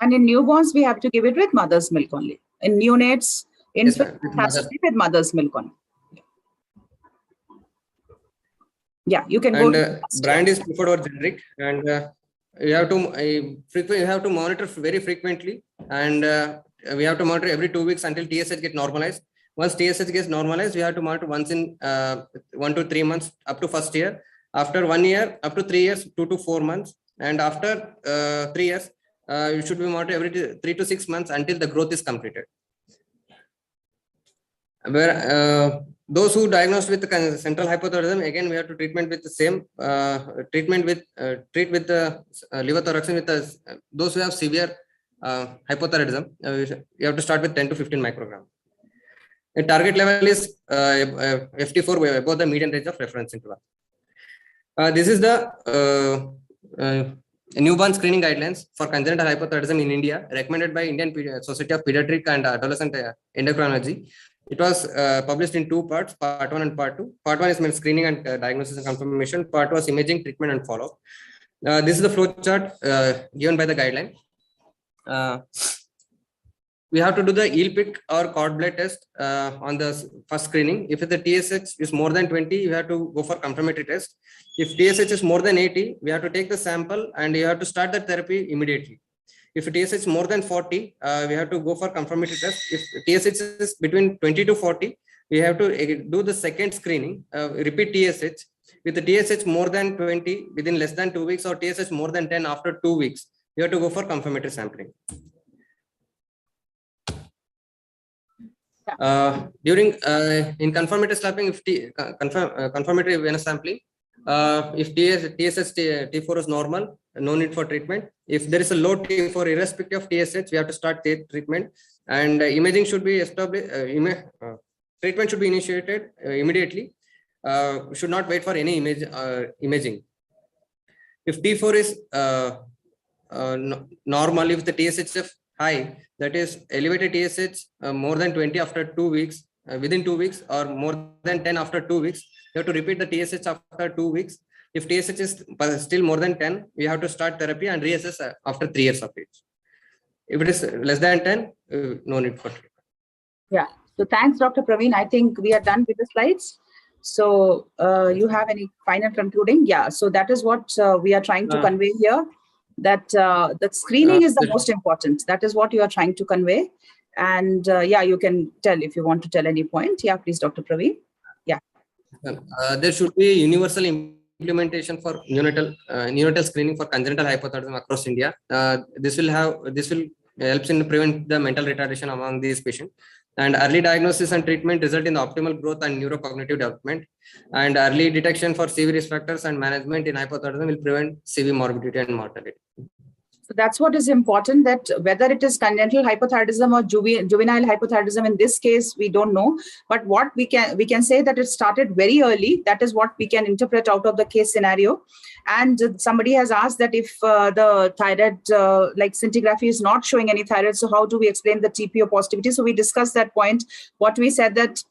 And in newborns, we have to give it with mother's milk only. In neonates, infants, it has to be with mother's milk only. Yeah, you can go. And brand is preferred or generic, and you have to monitor very frequently, and we have to monitor every 2 weeks until TSH get normalized. Once TSH gets normalized, we have to monitor once in 1 to 3 months up to first year. After 1 year, up to 3 years, 2 to 4 months. And after 3 years, you should be monitored every 3 to 6 months until the growth is completed. Where those who diagnosed with central hypothyroidism, again we have to treatment with the same treat with the levothyroxine with the those who have severe hypothyroidism. You have to start with 10 to 15 microgram. The target level is FT4 above the median range of reference interval. This is the newborn screening guidelines for congenital hypothyroidism in India, recommended by Indian Society of Pediatric and Adolescent Endocrinology. It was published in 2 parts, part 1 and part 2. Part 1 is screening and diagnosis and confirmation. Part 2 was imaging, treatment and follow-up. This is the flow chart given by the guideline. We have to do the ELPIC or cord blood test on the first screening. If the TSH is more than 20, you have to go for confirmatory test. If TSH is more than 80, we have to take the sample and you have to start the therapy immediately. If TSH is more than 40, we have to go for confirmatory test. If TSH is between 20 to 40, we have to do the second screening, repeat TSH. With the TSH more than 20 within less than 2 weeks or TSH more than 10 after 2 weeks, you have to go for confirmatory sampling. During in confirmatory sampling, if confirmatory venous sampling, if TSH T4 is normal, no need for treatment. If there is a low T4 irrespective of TSH, we have to start treatment, and imaging should be established. Treatment should be initiated immediately. Should not wait for any imaging. If T4 is normal, if the TSH is high, that is elevated TSH more than 20 after 2 weeks, within 2 weeks, or more than 10 after 2 weeks, you have to repeat the TSH after 2 weeks. If TSH is still more than 10, we have to start therapy and reassess after 3 years of age. If it is less than 10, no need for treatment. Yeah. So thanks, Dr. Praveen. I think we are done with the slides. So you have any final concluding? Yeah. So that is what we are trying to convey here. That that screening is the most important. That is what you are trying to convey. And yeah, you can tell if you want to tell any point. Yeah, please, Dr. Praveen. Yeah. There should be universal implementation for neonatal screening for congenital hypothyroidism across India. This will helps in prevent the mental retardation among these patients. And early diagnosis and treatment result in the optimal growth and neurocognitive development. And early detection for severe risk factors and management in hypothyroidism will prevent severe morbidity and mortality. So that's what is important, that whether it is congenital hypothyroidism or juvenile hypothyroidism, in this case, we don't know. But what we can say that it started very early. That is what we can interpret out of the case scenario. And somebody has asked that if the thyroid, like scintigraphy is not showing any thyroid, so how do we explain the TPO positivity? So we discussed that point. What we said that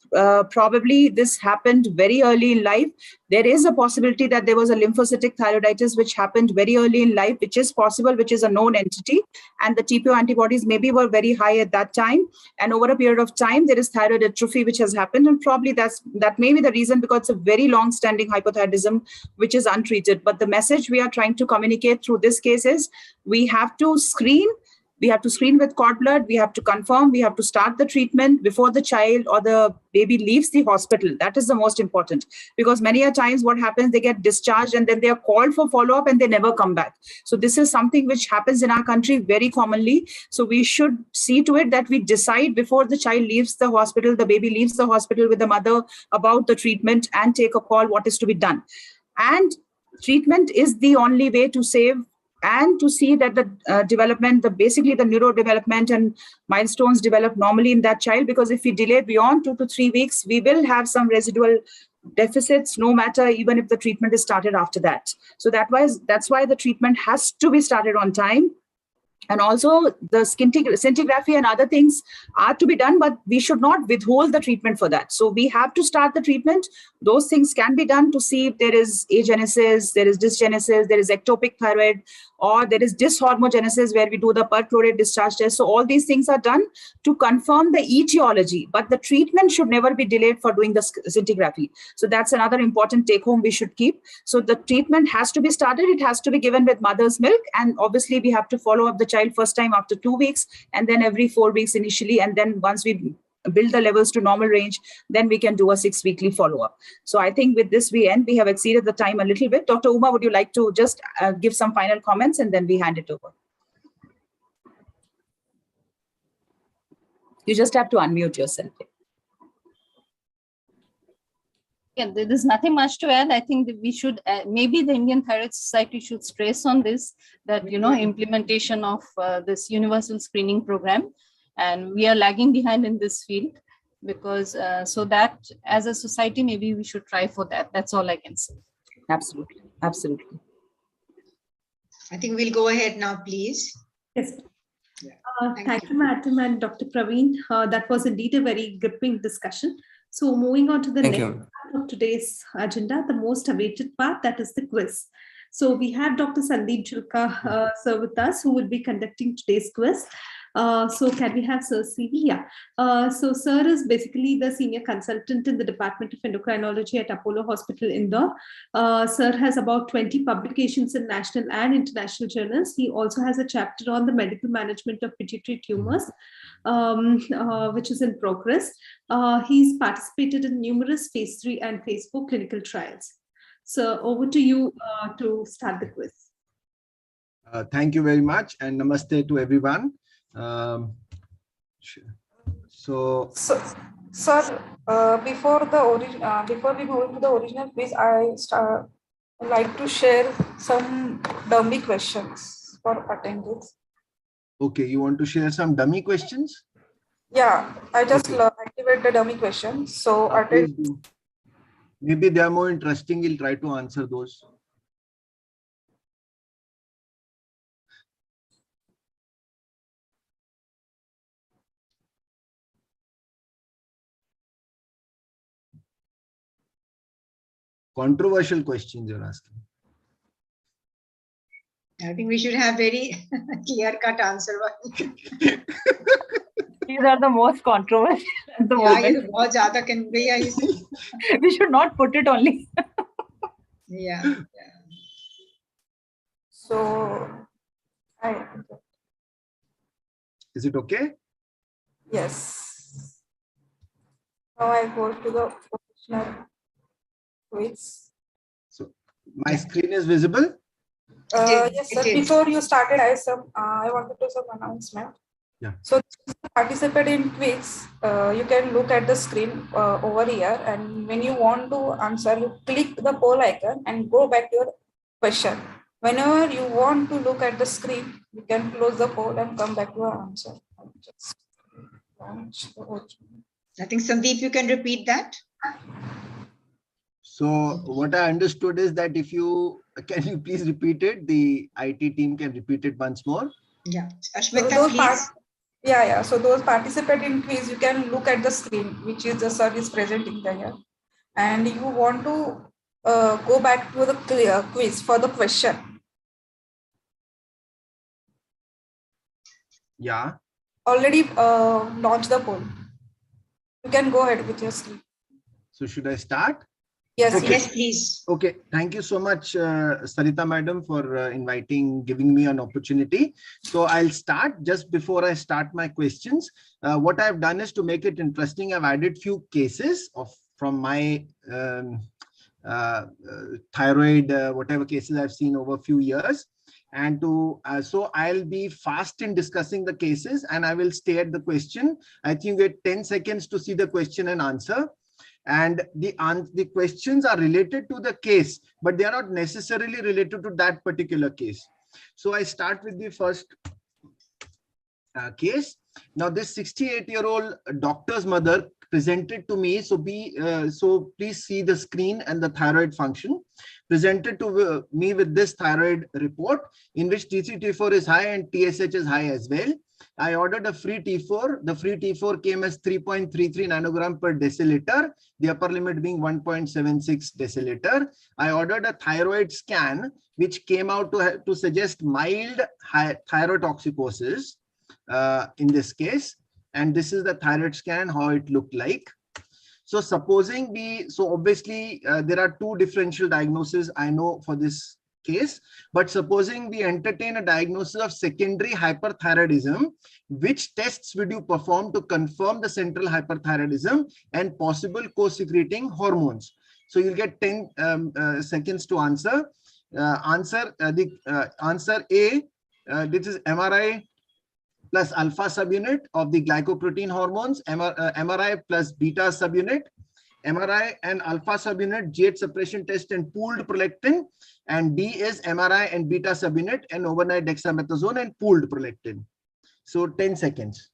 probably this happened very early in life. There is a possibility that there was a lymphocytic thyroiditis which happened very early in life, which is possible, which is a known entity. And the TPO antibodies maybe were very high at that time. And over a period of time, there is thyroid atrophy which has happened. And probably that may be the reason, because it's a very long-standing hypothyroidism which is untreated. But the message we are trying to communicate through this case is we have to screen. We have to screen with cord blood. We have to confirm. We have to start the treatment before the child or the baby leaves the hospital. That is the most important, because many a times what happens, they get discharged and then they are called for follow-up and they never come back. So this is something which happens in our country very commonly. So we should see to it that we decide before the child leaves the hospital, the baby leaves the hospital with the mother, about the treatment and take a call what is to be done. And treatment is the only way to save and to see that the development, basically the neurodevelopment and milestones develop normally in that child. Because if we delay beyond 2 to 3 weeks, we will have some residual deficits, no matter even if the treatment is started after that. So that's why the treatment has to be started on time. And also the scintigraphy and other things are to be done, but we should not withhold the treatment for that. So we have to start the treatment. Those things can be done to see if there is agenesis, there is dysgenesis, there is ectopic thyroid, or there is dyshomogenesis where we do the perchlorate discharge test. So all these things are done to confirm the etiology, but the treatment should never be delayed for doing the scintigraphy. So that's another important take home we should keep. So the treatment has to be started. It has to be given with mother's milk. And obviously we have to follow up the child first time after 2 weeks, and then every 4 weeks initially. And then once we build the levels to normal range, then we can do a 6-weekly follow-up. So I think with this we end. We have exceeded the time a little bit. Dr. Uma, would you like to just give some final comments and then we hand it over? You just have to unmute yourself. Yeah, there's nothing much to add. I think that we should, maybe the Indian Thyroid Society should stress on this, that, implementation of this universal screening program. And we are lagging behind in this field because so that as a society, maybe we should try for that. That's all I can say. Absolutely. Absolutely. I think we'll go ahead now, please. Yes. Yeah. Thank you, Madam and Dr. Praveen. That was indeed a very gripping discussion. So moving on to the next part of today's agenda, the most awaited part, that is the quiz. So we have Dr. Sandeep Julka sir with us, who will be conducting today's quiz. So can we have Sir CV? Yeah. So Sir is basically the senior consultant in the Department of Endocrinology at Apollo Hospital, Indore. Sir has about 20 publications in national and international journals. He also has a chapter on the medical management of pituitary tumors, which is in progress. He's participated in numerous phase 3 and phase 4 clinical trials. So over to you to start the quiz. Thank you very much, and namaste to everyone. Sir, before we move into the original quiz, I like to share some dummy questions for attendees. Okay, you want to share some dummy questions? Yeah, I just activate the dummy questions. So maybe they are more interesting. We'll try to answer those. Controversial questions you're asking. I think we should have very clear-cut answer. These are the most controversial at the moment. We should not put it only. Yeah. So, is it okay? Yes. Now I go to the original quiz. So my screen is visible? Yes, sir. Before you started, I wanted to do some announcement. Yeah. So to participate in quiz, you can look at the screen over here, and when you want to answer, you click the poll icon and go back to your question. Whenever you want to look at the screen, you can close the poll and come back to your answer. Just launch the original. I think Sandeep, you can repeat that. So what I understood is that if you can you please repeat it? The IT team can repeat it once more. Yeah. Ashmita, so please. Yeah. So those participate in quiz, you can look at the screen, which is the service presenting there, and you want to go back to the quiz for the question. Yeah. Already launched the poll. You can go ahead with your screen. So should I start? Yes, okay. Yes, please. Okay, thank you so much, Sarita madam, for giving me an opportunity. So I'll start. Just before I start my questions, what I've done is to make it interesting. I've added few cases from my thyroid, whatever cases I've seen over a few years. And so I'll be fast in discussing the cases and I will stay at the question. I think you get 10 seconds to see the question and answer. And the questions are related to the case, but they are not necessarily related to that particular case. So I start with the first case. Now this 68-year-old doctor's mother presented to me. So please see the screen and the thyroid function. Presented to me with this thyroid report in which T3, T4 is high and TSH is high as well. I ordered a free T4. The free T4 came as 3.33 nanogram per deciliter, the upper limit being 1.76 deciliter. I ordered a thyroid scan, which came out to suggest mild thyrotoxicosis in this case. And this is the thyroid scan, how it looked like. So supposing obviously there are two differential diagnoses I know for this case. But supposing we entertain a diagnosis of secondary hyperthyroidism, which tests would you perform to confirm the central hyperthyroidism and possible co-secreting hormones? So you'll get 10 seconds to answer. Answer A, this is MRI plus alpha subunit of the glycoprotein hormones, MRI plus beta subunit, MRI and alpha subunit, GH suppression test and pooled prolactin, and D is MRI and beta subunit and overnight dexamethasone and pooled prolactin. So 10 seconds.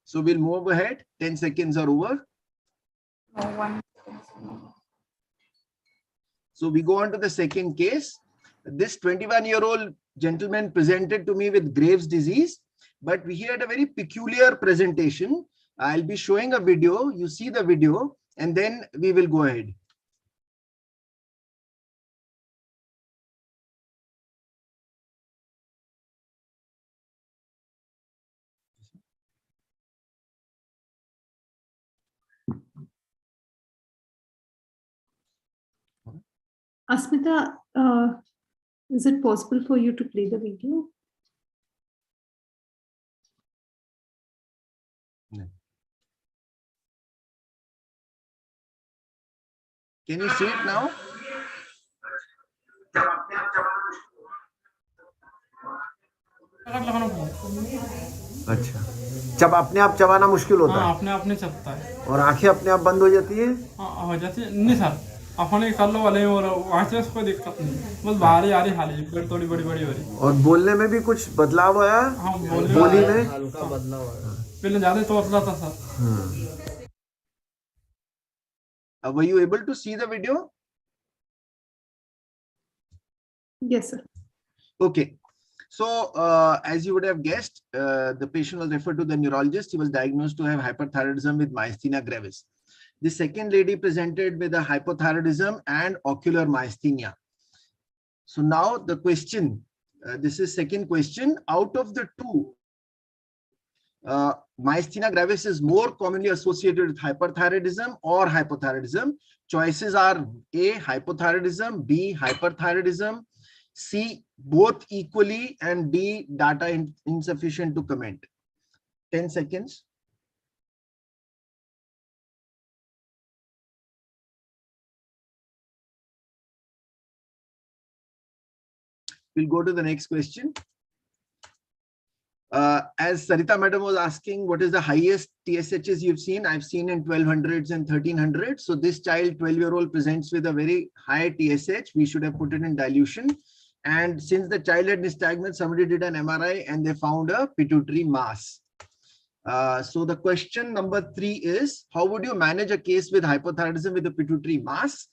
So we'll move ahead. 10 seconds are over. No one. So we go on to the second case. This 21-year-old gentleman presented to me with Graves' disease, but he had a very peculiar presentation. I'll be showing a video. You see the video, and then we will go ahead. Asmita, is it possible for you to play the video? No. Can you see it now? अच्छा, जब अपने आप चबाना मुश्किल होता है, अपने आप नहीं चबता है और आंखें अपने आप बंद हो जाती है। हो जाती है नहीं सर, अपने कर लो वाले और वहाँ से कोई दिक्कत नहीं, बस बाहर आ रही हाली थोड़ी बड़ी हो रही। और बोलने में भी कुछ बदलाव आया? हाँ, बोली में हल्का बदलाव आया, पहले ज्यादा तोतला था sir. Were you able to see the video? Yes, sir. Okay. So, as you would have guessed, the patient was referred to the neurologist. He was diagnosed to have hyperthyroidism with myasthenia gravis. The second lady presented with a hypothyroidism and ocular myasthenia. So now the question, this is second question. Out of the two, myasthenia gravis is more commonly associated with hyperthyroidism or hypothyroidism. Choices are A, hypothyroidism, B, hyperthyroidism, C, both equally, and D, data insufficient to comment. 10 seconds. We'll go to the next question. As Sarita madam was asking, what is the highest TSHs you've seen? I've seen in 1200s and 1300s. So this child, 12-year-old, presents with a very high TSH. We should have put it in dilution. And since the child had nystagmus, somebody did an MRI and they found a pituitary mass. So the question number 3 is, how would you manage a case with hypothyroidism with a pituitary mass?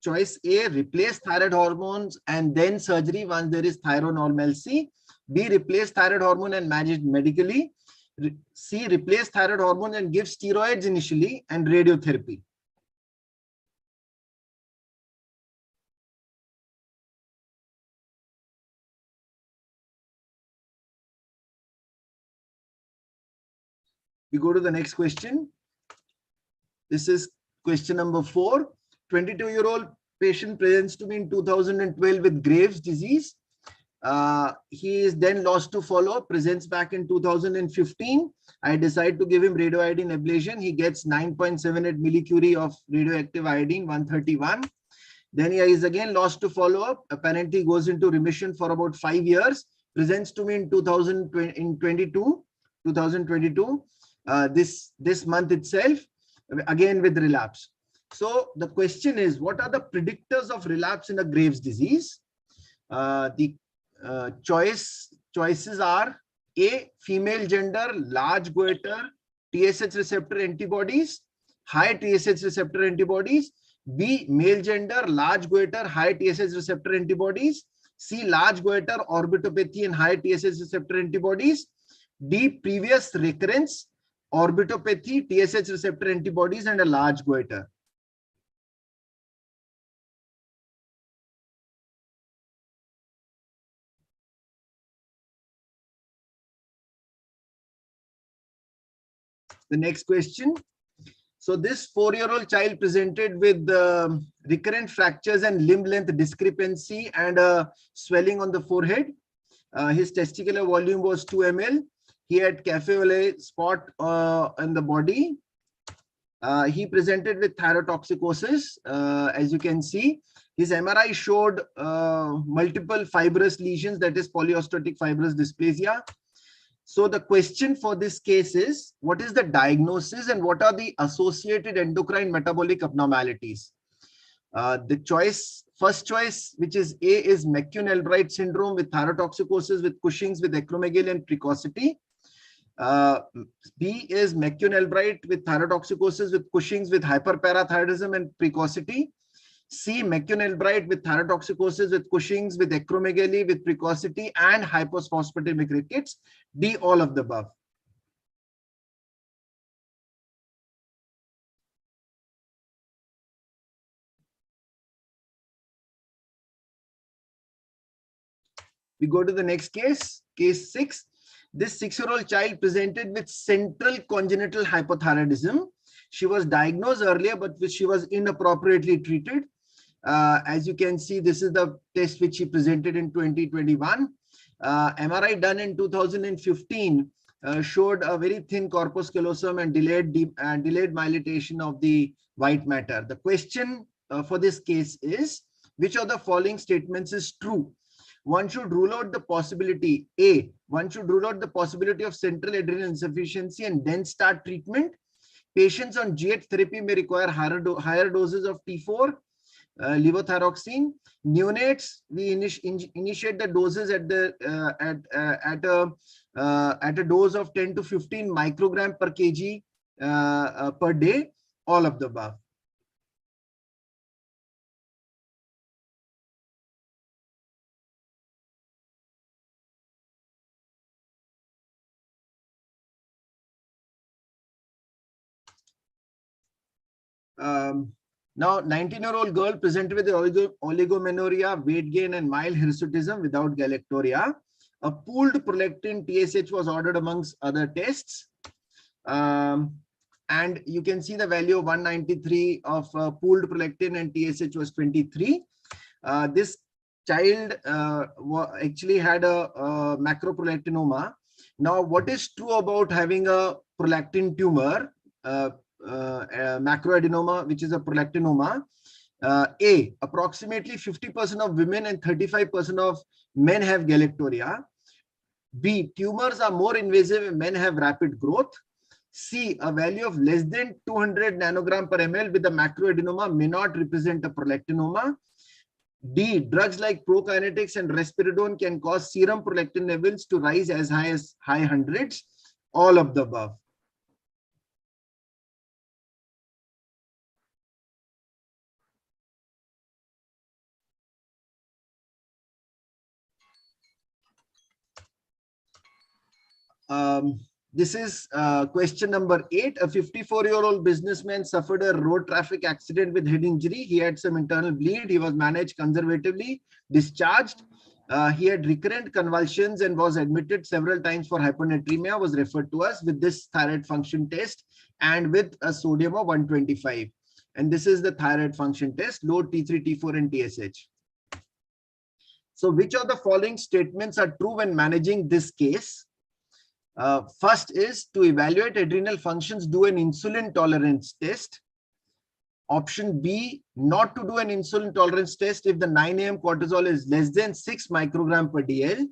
Choice A, replace thyroid hormones and then surgery once there is thyronormalcy. B, replace thyroid hormone and manage it medically. C, replace thyroid hormone and give steroids initially and radiotherapy. We go to the next question. This is question number 4. 22-year-old patient presents to me in 2012 with Graves' disease. He is then lost to follow-up, presents back in 2015. I decide to give him radioiodine ablation. He gets 9.78 millicurie of radioactive iodine, 131. Then he is again lost to follow-up. Apparently goes into remission for about 5 years. Presents to me in 2022. This month itself, again with relapse. So the question is, what are the predictors of relapse in a Graves' disease? The choices are A, female gender, large goiter, TSH receptor antibodies, high TSH receptor antibodies. B, male gender, large goiter, high TSH receptor antibodies. C, large goiter, orbitopathy and high TSH receptor antibodies. D, previous recurrence, orbitopathy, TSH receptor antibodies and a large goiter. The next question. So this 4-year-old child presented with recurrent fractures and limb length discrepancy and swelling on the forehead. His testicular volume was 2 ml. He had cafe au lait spot on the body. He presented with thyrotoxicosis. As you can see, his MRI showed multiple fibrous lesions, that is polyostotic fibrous dysplasia. So the question for this case is, what is the diagnosis and what are the associated endocrine metabolic abnormalities? First choice, which is A, is McCune-Albright syndrome with thyrotoxicosis with Cushing's with acromegaly and precocity. B is McCune-Albright with thyrotoxicosis with Cushing's with hyperparathyroidism and precocity. C, McCune-Albright with thyrotoxicosis with Cushing's with acromegaly with precocity and hypophosphatemic rickets. D, all of the above. We go to the next case, case 6. This 6-year-old child presented with central congenital hypothyroidism. She was diagnosed earlier, but she was inappropriately treated. As you can see, this is the test which she presented in 2021. MRI done in 2015 showed a very thin corpus callosum and delayed myelation of the white matter. The question for this case is, which of the following statements is true? One should rule out the possibility, A, one should rule out the possibility of central adrenal insufficiency and then start treatment. Patients on GH therapy may require higher doses of T4, levothyroxine. Neonates, we initiate the doses at a dose of 10 to 15 microgram per kg per day, all of the above. Now, 19-year-old girl presented with oligomenorrhea, weight gain, and mild hirsutism without galactorrhea. A pooled prolactin TSH was ordered amongst other tests. And you can see the value of 193 of pooled prolactin and TSH was 23. This child actually had a macroprolactinoma. Now, what is true about having a prolactin tumor? Macroadenoma, which is a prolactinoma. A, approximately 50% of women and 35% of men have galactorrhea. B, tumors are more invasive and men have rapid growth. C, a value of less than 200 nanogram per ml with a macroadenoma may not represent a prolactinoma. D, drugs like prokinetics and risperidone can cause serum prolactin levels to rise as high as high hundreds. All of the above. This is question number 8. A 54-year-old businessman suffered a road traffic accident with head injury. He had some internal bleed. He was managed conservatively, discharged. He had recurrent convulsions and was admitted several times for hyponatremia, was referred to us with this thyroid function test and with a sodium of 125. And this is the thyroid function test, low T3, T4 and TSH. So which of the following statements are true when managing this case? First is, to evaluate adrenal functions, do an insulin tolerance test. Option B, not to do an insulin tolerance test if the 9 AM cortisol is less than 6 microgram per DL.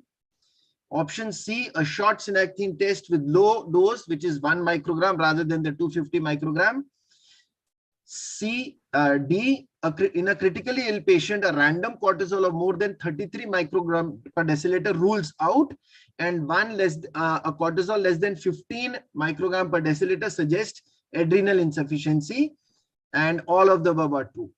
Option C, a short synectine test with low dose, which is 1 microgram rather than the 250 microgram. D, in a critically ill patient, a random cortisol of more than 33 microgram per deciliter rules out, and a cortisol less than 15 microgram per deciliter suggests adrenal insufficiency, and all of the above are true.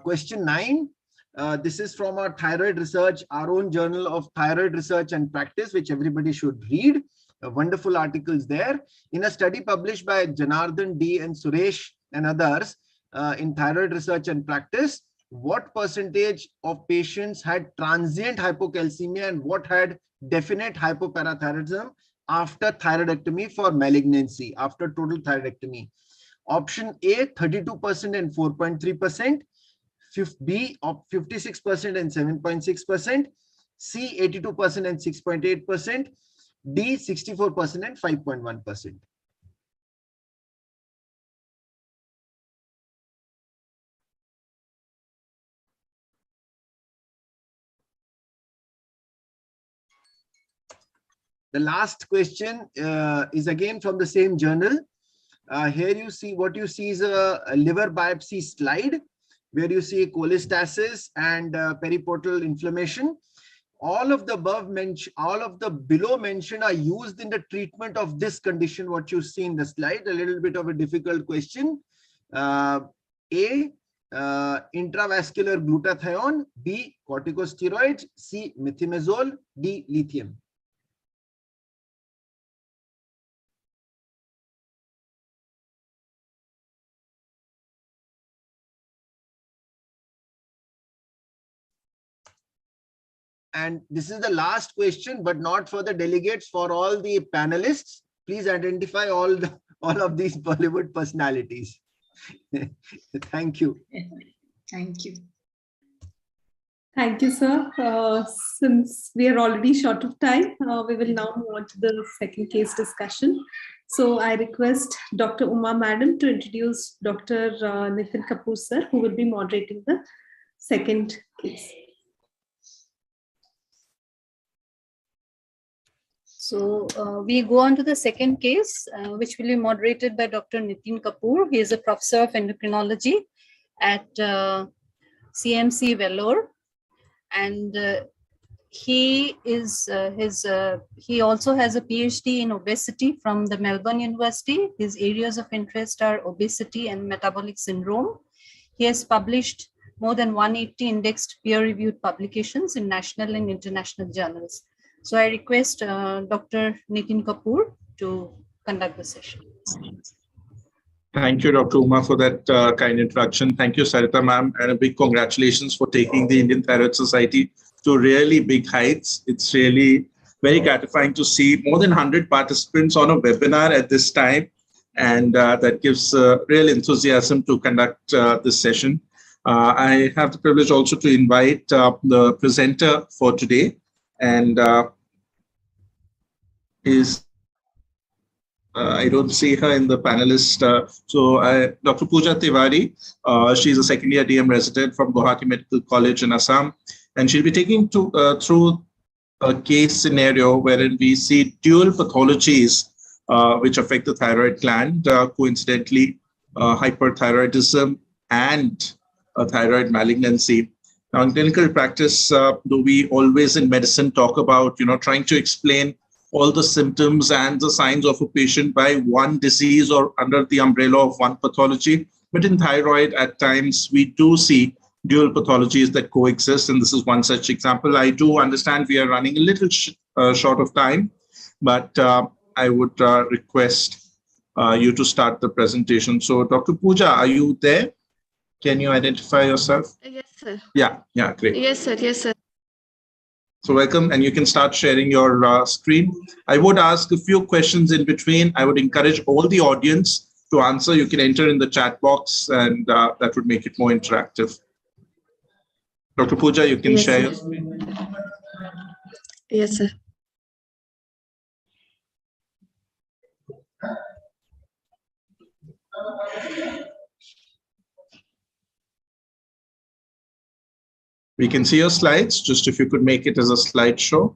Question 9. This is from our thyroid research, our own journal of thyroid research and practice, which everybody should read. Wonderful articles there. In a study published by Janardhan D and Suresh and others, in thyroid research and practice, what percentage of patients had transient hypocalcemia and what had definite hypoparathyroidism after thyroidectomy for malignancy, after total thyroidectomy? Option A, 32% and 4.3%. B, 56% and 7.6%. C, 82% and 6.8%. D, 64% and 5.1%. The last question is again from the same journal. Here you see, what you see is a liver biopsy slide where you see cholestasis and periportal inflammation. All of the below mentioned are used in the treatment of this condition, what you see in the slide. A little bit of a difficult question. A, intravascular glutathione. B, corticosteroids. C, methimazole. D, lithium. And this is the last question, but not for the delegates, for all the panelists. Please identify all of these Bollywood personalities. Thank you. Thank you. Thank you, sir. Since we are already short of time, we will now move on to the second case discussion. So I request Dr. Uma Madam to introduce Dr. Nitin Kapoor, sir, who will be moderating the second case. So we go on to the second case, which will be moderated by Dr. Nitin Kapoor. He is a professor of endocrinology at CMC Vellore, and he also has a PhD in obesity from the Melbourne University. His areas of interest are obesity and metabolic syndrome. He has published more than 180 indexed peer-reviewed publications in national and international journals. So I request Dr. Nitin Kapoor to conduct the session. Thank you, Dr. Uma, for that kind introduction. Thank you, Sarita ma'am, and a big congratulations for taking the Indian Thyroid Society to really big heights. It's really very gratifying to see more than 100 participants on a webinar at this time, and that gives real enthusiasm to conduct this session. I have the privilege also to invite the presenter for today, and I don't see her in the panelist. Dr. Pooja Tiwari, she's a second year DM resident from Guwahati Medical College in Assam, and she'll be taking through a case scenario wherein we see dual pathologies which affect the thyroid gland, coincidentally hyperthyroidism and a thyroid malignancy. Now, in clinical practice, do we always in medicine talk about, trying to explain all the symptoms and the signs of a patient by one disease or under the umbrella of one pathology? But in thyroid, at times, we do see dual pathologies that coexist, and this is one such example. I do understand we are running a little short of time, but I would request you to start the presentation. So, Dr. Pooja, are you there? Can you identify yourself? Yes, sir. Yeah, great. Yes, sir. Yes, sir. So welcome, and you can start sharing your screen. I would ask a few questions in between. I would encourage all the audience to answer. You can enter in the chat box, and that would make it more interactive. Dr. Pooja, you can share your screen. Yes, sir. We can see your slides, just if you could make it as a slideshow.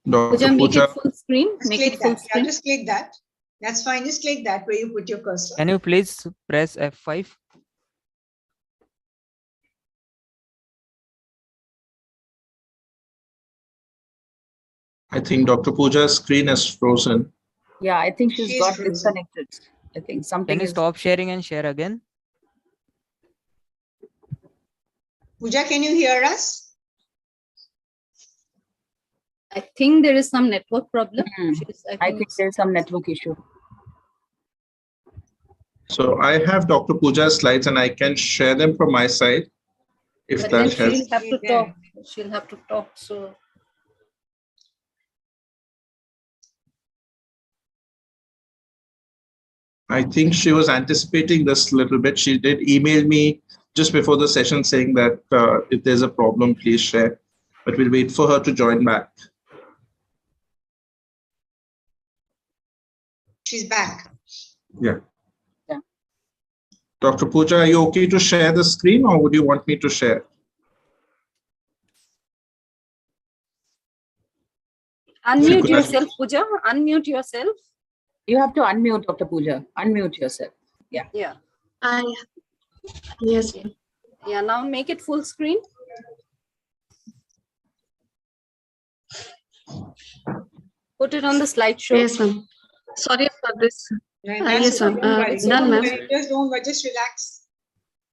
Dr. Make it full screen. Make it full screen. Just click that. That's fine. Just click that where you put your cursor. Can you please press F5? I think Dr. Pooja's screen is frozen. Yeah, I think she's got disconnected. I think something. Can you stop sharing and share again? Pooja, can you hear us? I think there is some network problem. I think there's some network issue. So I have Dr. Pooja's slides and I can share them from my side if But then that helps. she'll have to talk. She'll have to talk. So I think she was anticipating this a little bit. She did email me just before the session saying that if there's a problem, please share. But we'll wait for her to join back. She's back. Yeah. Dr. Pooja, are you okay to share the screen or would you want me to share? unmute yourself, Pooja. Unmute yourself. You have to unmute, Dr. Pooja. Unmute yourself. Yeah. Yeah. Yes. Yeah. Now make it full screen. Put it on the slideshow. Yes, ma'am. Sorry for this. Yes, ma'am. Done, ma'am. Just don't worry, just relax.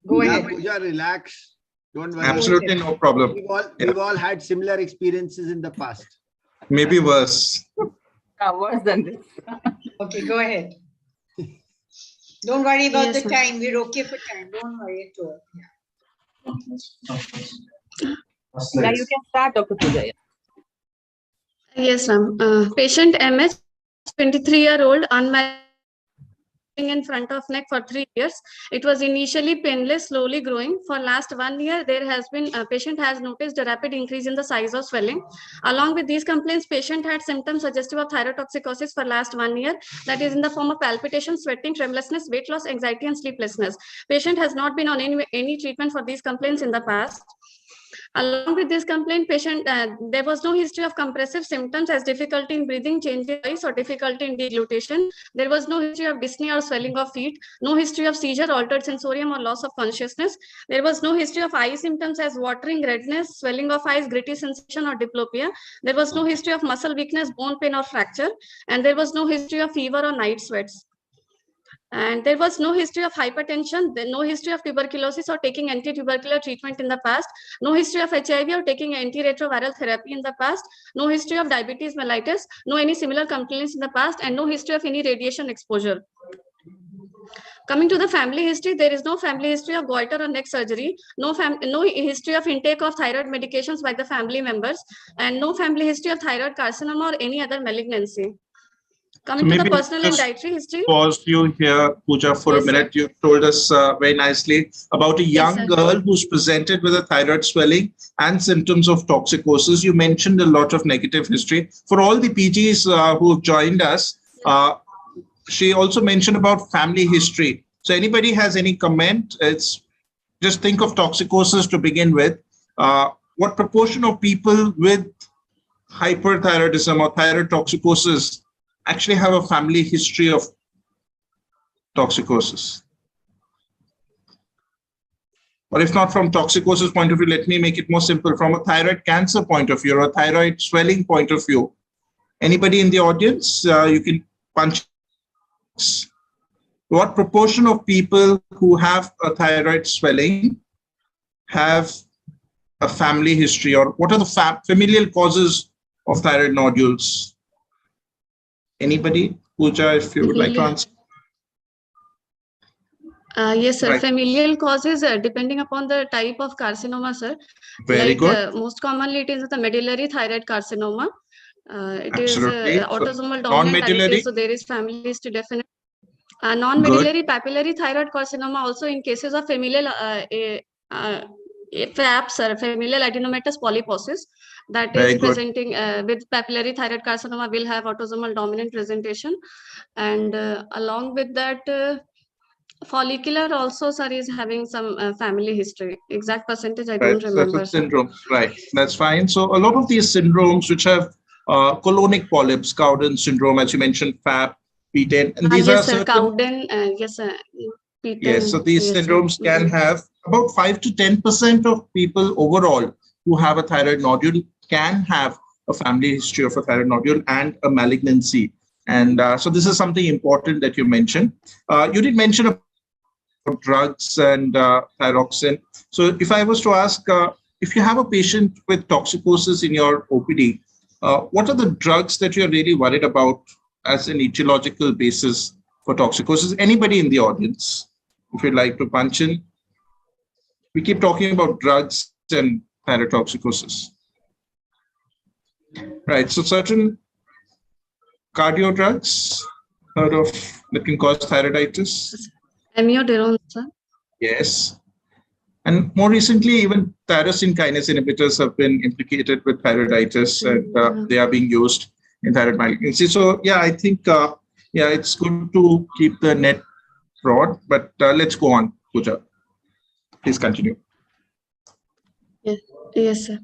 Go ahead. Pooja, relax. Don't worry. Absolutely no problem. We've all had similar experiences in the past. Maybe worse. Worse than this. Okay, go ahead. Don't worry about Yes, the ma'am. time. We're okay for time. Don't worry at all. Now you can start, Dr. Pooja. Yeah. Yes, ma'am. Patient MH, 23-year-old, unmarried, in front of neck for 3 years. It was initially painless, slowly growing. For last 1 year, there has been a patient has noticed a rapid increase in the size of swelling. Along with these complaints, patient had symptoms suggestive of thyrotoxicosis for last 1 year. That is in the form of palpitation, sweating, tremulousness, weight loss, anxiety, and sleeplessness. Patient has not been on any treatment for these complaints in the past. Along with this complaint, patient there was no history of compressive symptoms as difficulty in breathing, change in voice, or difficulty in deglutition. There was no history of dyspnea or swelling of feet, no history of seizure, altered sensorium, or loss of consciousness. There was no history of eye symptoms as watering, redness, swelling of eyes, gritty sensation, or diplopia. There was no history of muscle weakness, bone pain, or fracture, and there was no history of fever or night sweats. And there was no history of hypertension, no history of tuberculosis or taking anti-tubercular treatment in the past, no history of HIV or taking antiretroviral therapy in the past, no history of diabetes mellitus, no any similar complaints in the past, and no history of any radiation exposure. Coming to the family history, there is no family history of goiter or neck surgery, no history of intake of thyroid medications by the family members, and no family history of thyroid carcinoma or any other malignancy. Coming to the personal and dietary history. Pause you here, Pooja, for a minute. You told us very nicely about a young girl who's presented with a thyroid swelling and symptoms of toxicosis. You mentioned a lot of negative history. For all the PGs who have joined us, she also mentioned about family history. So anybody has any comment? It's just think of toxicosis to begin with. What proportion of people with hyperthyroidism or thyroid toxicosis actually have a family history of toxicosis? Or if not from toxicosis point of view, let me make it more simple. From a thyroid cancer point of view or a thyroid swelling point of view, anybody in the audience, you can punch. What proportion of people who have a thyroid swelling have a family history, or what are the familial causes of thyroid nodules? Anybody? Pooja, if you would like to answer. Yes, sir. Right. Familial causes, depending upon the type of carcinoma, sir. Very good. Most commonly, it is the medullary thyroid carcinoma. It Absolutely. is autosomal dominant. Non-medullary? So there is family history definitely. Non-medullary papillary thyroid carcinoma also in cases of familial FAPS, or familial adenomatous polyposis, that is presenting with papillary thyroid carcinoma will have autosomal dominant presentation. And along with that, follicular also, sir, is having some family history. Exact percentage I don't remember. That's a syndrome, right? That's fine. So a lot of these syndromes which have colonic polyps, Cowden syndrome, as you mentioned, FAP, P10, and these yes, are sir, Cowden, yes, sir. P10, yes, so these yes, syndromes sir. can have about 5 to 10% of people overall who have a thyroid nodule can have a family history of a thyroid nodule and a malignancy. And so this is something important that you mentioned. You did mention about drugs and thyroxine. So if I was to ask, if you have a patient with toxicosis in your OPD, What are the drugs that you're really worried about as an etiological basis for toxicosis? Anybody in the audience, if you'd like to punch in? We keep talking about drugs and thyrotoxicosis. Right, so certain cardio drugs, heard of, that can cause thyroiditis? Amiodarone, sir. Yes. And more recently, even tyrosine kinase inhibitors have been implicated with thyroiditis, and they are being used in thyroid malignancy. So yeah, I think it's good to keep the net broad, but let's go on, Pooja. Please continue. Yes, sir.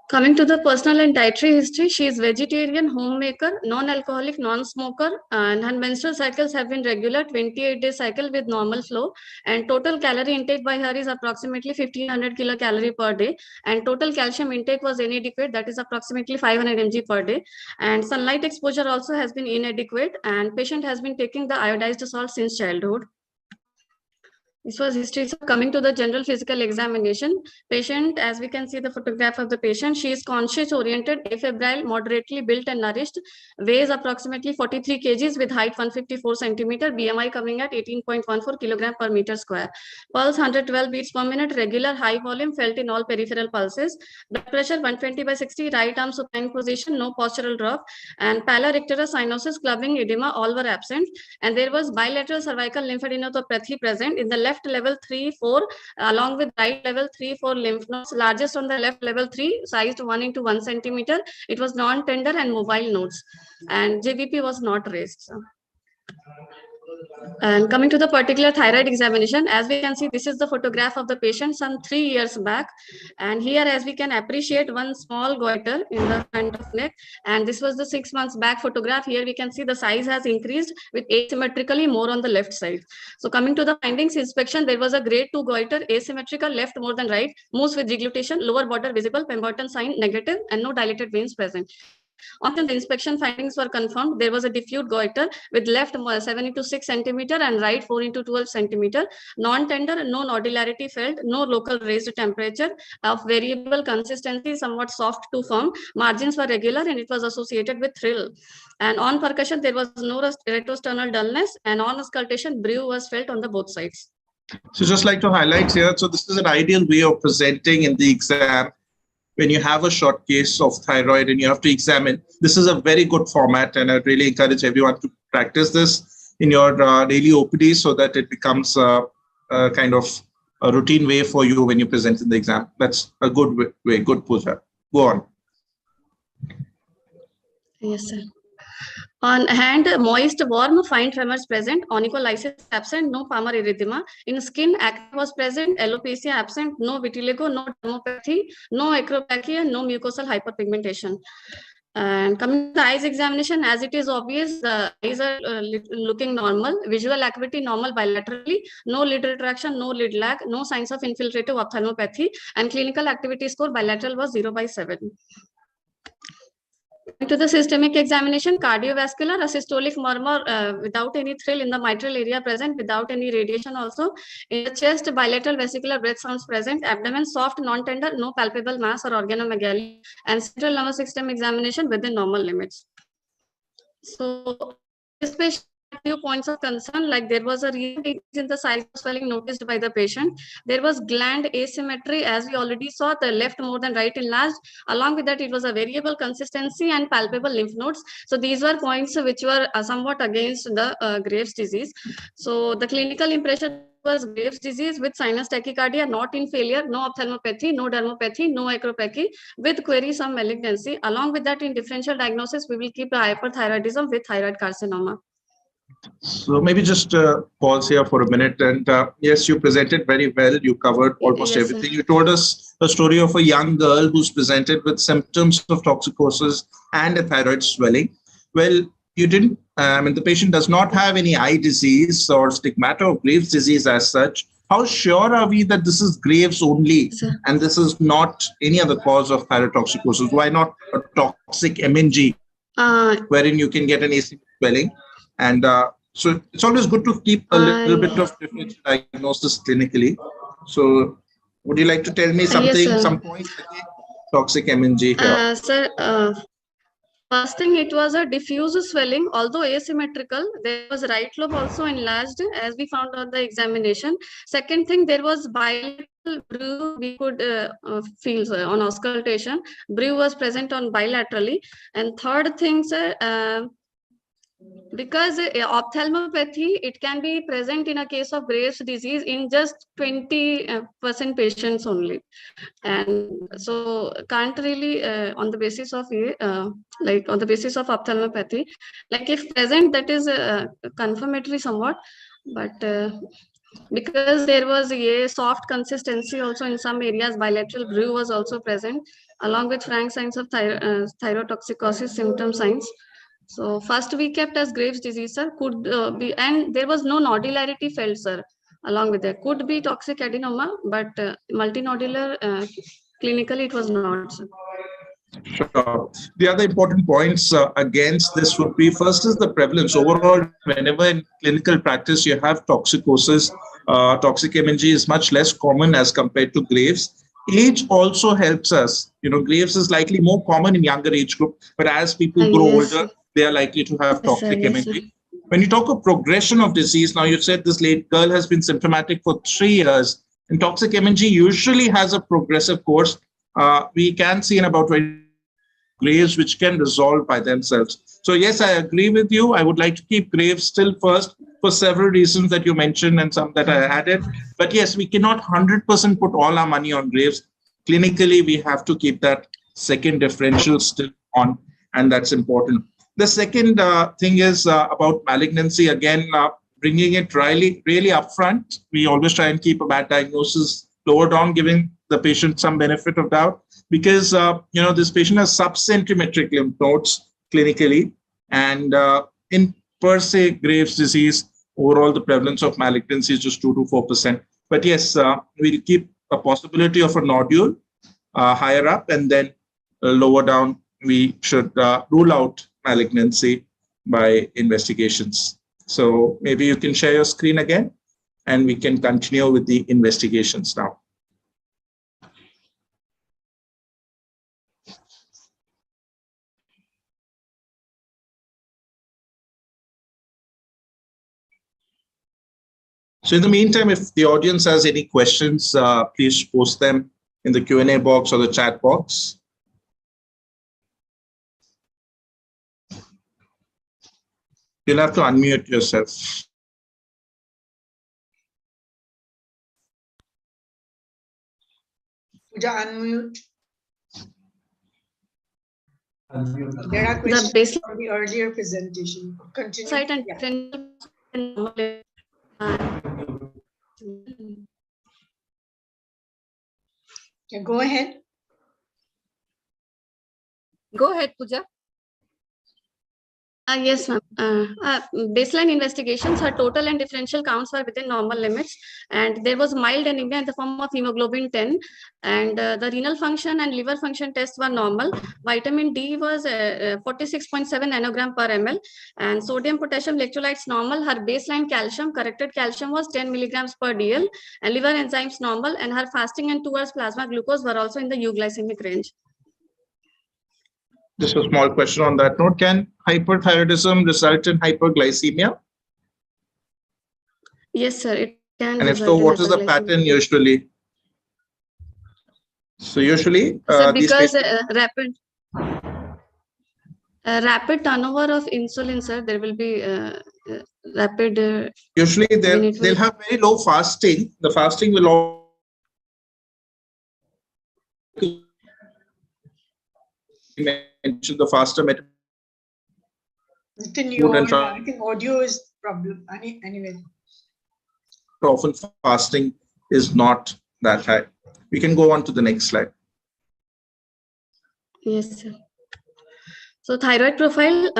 Coming to the personal and dietary history, she is vegetarian, homemaker, non-alcoholic, non-smoker, and her menstrual cycles have been regular, 28-day cycle with normal flow, and total calorie intake by her is approximately 1500 kilocalorie per day, and total calcium intake was inadequate, that is approximately 500 mg per day, and sunlight exposure also has been inadequate, and patient has been taking the iodized salt since childhood. This was history. So coming to the general physical examination, patient, as we can see the photograph of the patient, she is conscious oriented, afebrile, moderately built and nourished, weighs approximately 43 kgs with height 154 centimeter, BMI coming at 18.14 kilogram per meter square. Pulse 112 beats per minute, regular high volume felt in all peripheral pulses. Blood pressure 120/60, right arm supine position, no postural drop, and pallor, icterus, cyanosis, clubbing, edema, all were absent. And there was bilateral cervical lymphadenopathy present in the left level 3-4 along with right level 3-4 lymph nodes, largest on the left level 3, sized 1 × 1 centimeter. It was non-tender and mobile nodes, and JVP was not raised. And coming to the particular thyroid examination, as we can see, this is the photograph of the patient some 3 years back. And here, as we can appreciate, one small goiter in the front of neck. And this was the 6 months back photograph. Here we can see the size has increased with asymmetrically more on the left side. So coming to the findings, inspection, there was a grade 2 goiter, asymmetrical, left more than right, moves with deglutition, lower border visible, Pemberton sign negative, and no dilated veins present. After the inspection findings were confirmed, there was a diffuse goiter with left 7 × 6 centimeter and right 4 × 12 centimeter, non-tender, no nodularity felt, no local raised temperature, of variable consistency, somewhat soft to firm, margins were regular, and it was associated with thrill. And on percussion, there was no retrosternal dullness, and on auscultation, brew was felt on the both sides. So just like to highlight here, so this is an ideal way of presenting in the exam. When you have a short case of thyroid and you have to examine, this is a very good format, and I'd really encourage everyone to practice this in your daily OPD so that it becomes a kind of a routine way for you when you present in the exam. That's a good way, good Pooja. Go on. Yes, sir. On hand, moist, warm, fine tremors present, onycholysis absent, no palmar erythema. In skin, acne was present, alopecia absent, no vitiligo, no dermopathy, no acropathy, no mucosal hyperpigmentation. And coming to the eyes examination, as it is obvious, the eyes are looking normal, visual acuity normal bilaterally, no lid retraction, no lid lag, no signs of infiltrative ophthalmopathy, and clinical activity score bilateral was 0/7. To the systemic examination, cardiovascular, asystolic murmur without any thrill in the mitral area present, without any radiation also. In the chest, bilateral vesicular breath sounds present, abdomen soft, non-tender, no palpable mass or organomegaly, and central nervous system examination within normal limits. So, this patient few points of concern, like there was a recent increase in the size of swelling noticed by the patient. There was gland asymmetry, as we already saw, the left more than right enlarged. Along with that, it was a variable consistency and palpable lymph nodes. So these were points which were somewhat against the Graves' disease. So the clinical impression was Graves' disease with sinus tachycardia, not in failure, no ophthalmopathy, no dermopathy, no acropathy, with query some malignancy. Along with that, in differential diagnosis, we will keep the hyperthyroidism with thyroid carcinoma. So maybe just pause here for a minute. And yes, you presented very well. You covered almost everything. Sir. You told us a story of a young girl who's presented with symptoms of toxicosis and a thyroid swelling. Well, you didn't, the patient does not have any eye disease or stigmata of Graves' disease as such. How sure are we that this is Graves only, sir, and this is not any other cause of thyrotoxicosis? Why not a toxic MNG, wherein you can get an asymmetric swelling? And so it's always good to keep a little bit of differential diagnosis clinically. So would you like to tell me something, some points? toxic MNG here? Sir, first thing, it was a diffuse swelling, although asymmetrical. There was right lobe also enlarged, as we found on the examination. Second thing, there was bilateral brew. We could feel, sir, on auscultation. Brew was present on bilaterally. And third thing, sir, because ophthalmopathy, it can be present in a case of Graves' disease in just 20% patients only. And so can't really on the basis of like on the basis of ophthalmopathy, like if present, that is confirmatory somewhat, but because there was a soft consistency also in some areas, bilateral brew was also present along with frank signs of thyrotoxicosis symptom signs. So first we kept as Graves' disease, sir, could be, and there was no nodularity felt, sir. Along with that, could be toxic adenoma, but multinodular, clinically it was not, sir. Sure. The other important points against this would be, first is the prevalence. Overall, whenever in clinical practice you have toxicosis, toxic MNG is much less common as compared to Graves. Age also helps us. You know, Graves is likely more common in younger age group, but as people grow older, they are likely to have toxic MNG. When you talk of progression of disease, now you said this late girl has been symptomatic for 3 years, and toxic MNG usually has a progressive course. We can see in about 20 Graves which can resolve by themselves. So yes, I agree with you. I would like to keep Graves still first for several reasons that you mentioned and some that I added. But yes, we cannot 100% put all our money on Graves. Clinically, we have to keep that second differential still on, and that's important. The second thing is about malignancy. Again, bringing it really upfront. We always try and keep a bad diagnosis lower down, giving the patient some benefit of doubt, because you know, this patient has subcentimetric lymph nodes clinically, and in per se Graves' disease, overall the prevalence of malignancy is just 2 to 4%. But yes, we'll keep a possibility of a nodule higher up, and then lower down we should rule out malignancy by investigations. So maybe you can share your screen again, and we can continue with the investigations now. So in the meantime, if the audience has any questions, please post them in the Q&A box or the chat box. You'll have to unmute yourself. Unmute. There are questions from the earlier presentation. Continue. Site and yeah, go ahead. Go ahead, Pooja. Yes, ma'am. Baseline investigations, her total and differential counts were within normal limits, and there was mild anemia in the form of hemoglobin 10, and the renal function and liver function tests were normal. Vitamin D was 46.7 nanogram per ml, and sodium potassium electrolytes normal. Her baseline calcium, corrected calcium, was 10 milligrams per dl, and liver enzymes normal, and her fasting and 2 hours plasma glucose were also in the euglycemic range. Just a small question on that note. Can hyperthyroidism result in hyperglycemia? Yes, sir. It can. And if so, what is the pattern usually? So usually, so because rapid turnover of insulin, sir, there will be rapid. Usually, they'll have very low fasting. The fasting will all. Mention the faster I think audio is problem anyway. Often fasting is not that high. We can go on to the next slide. Yes, sir. So thyroid profile,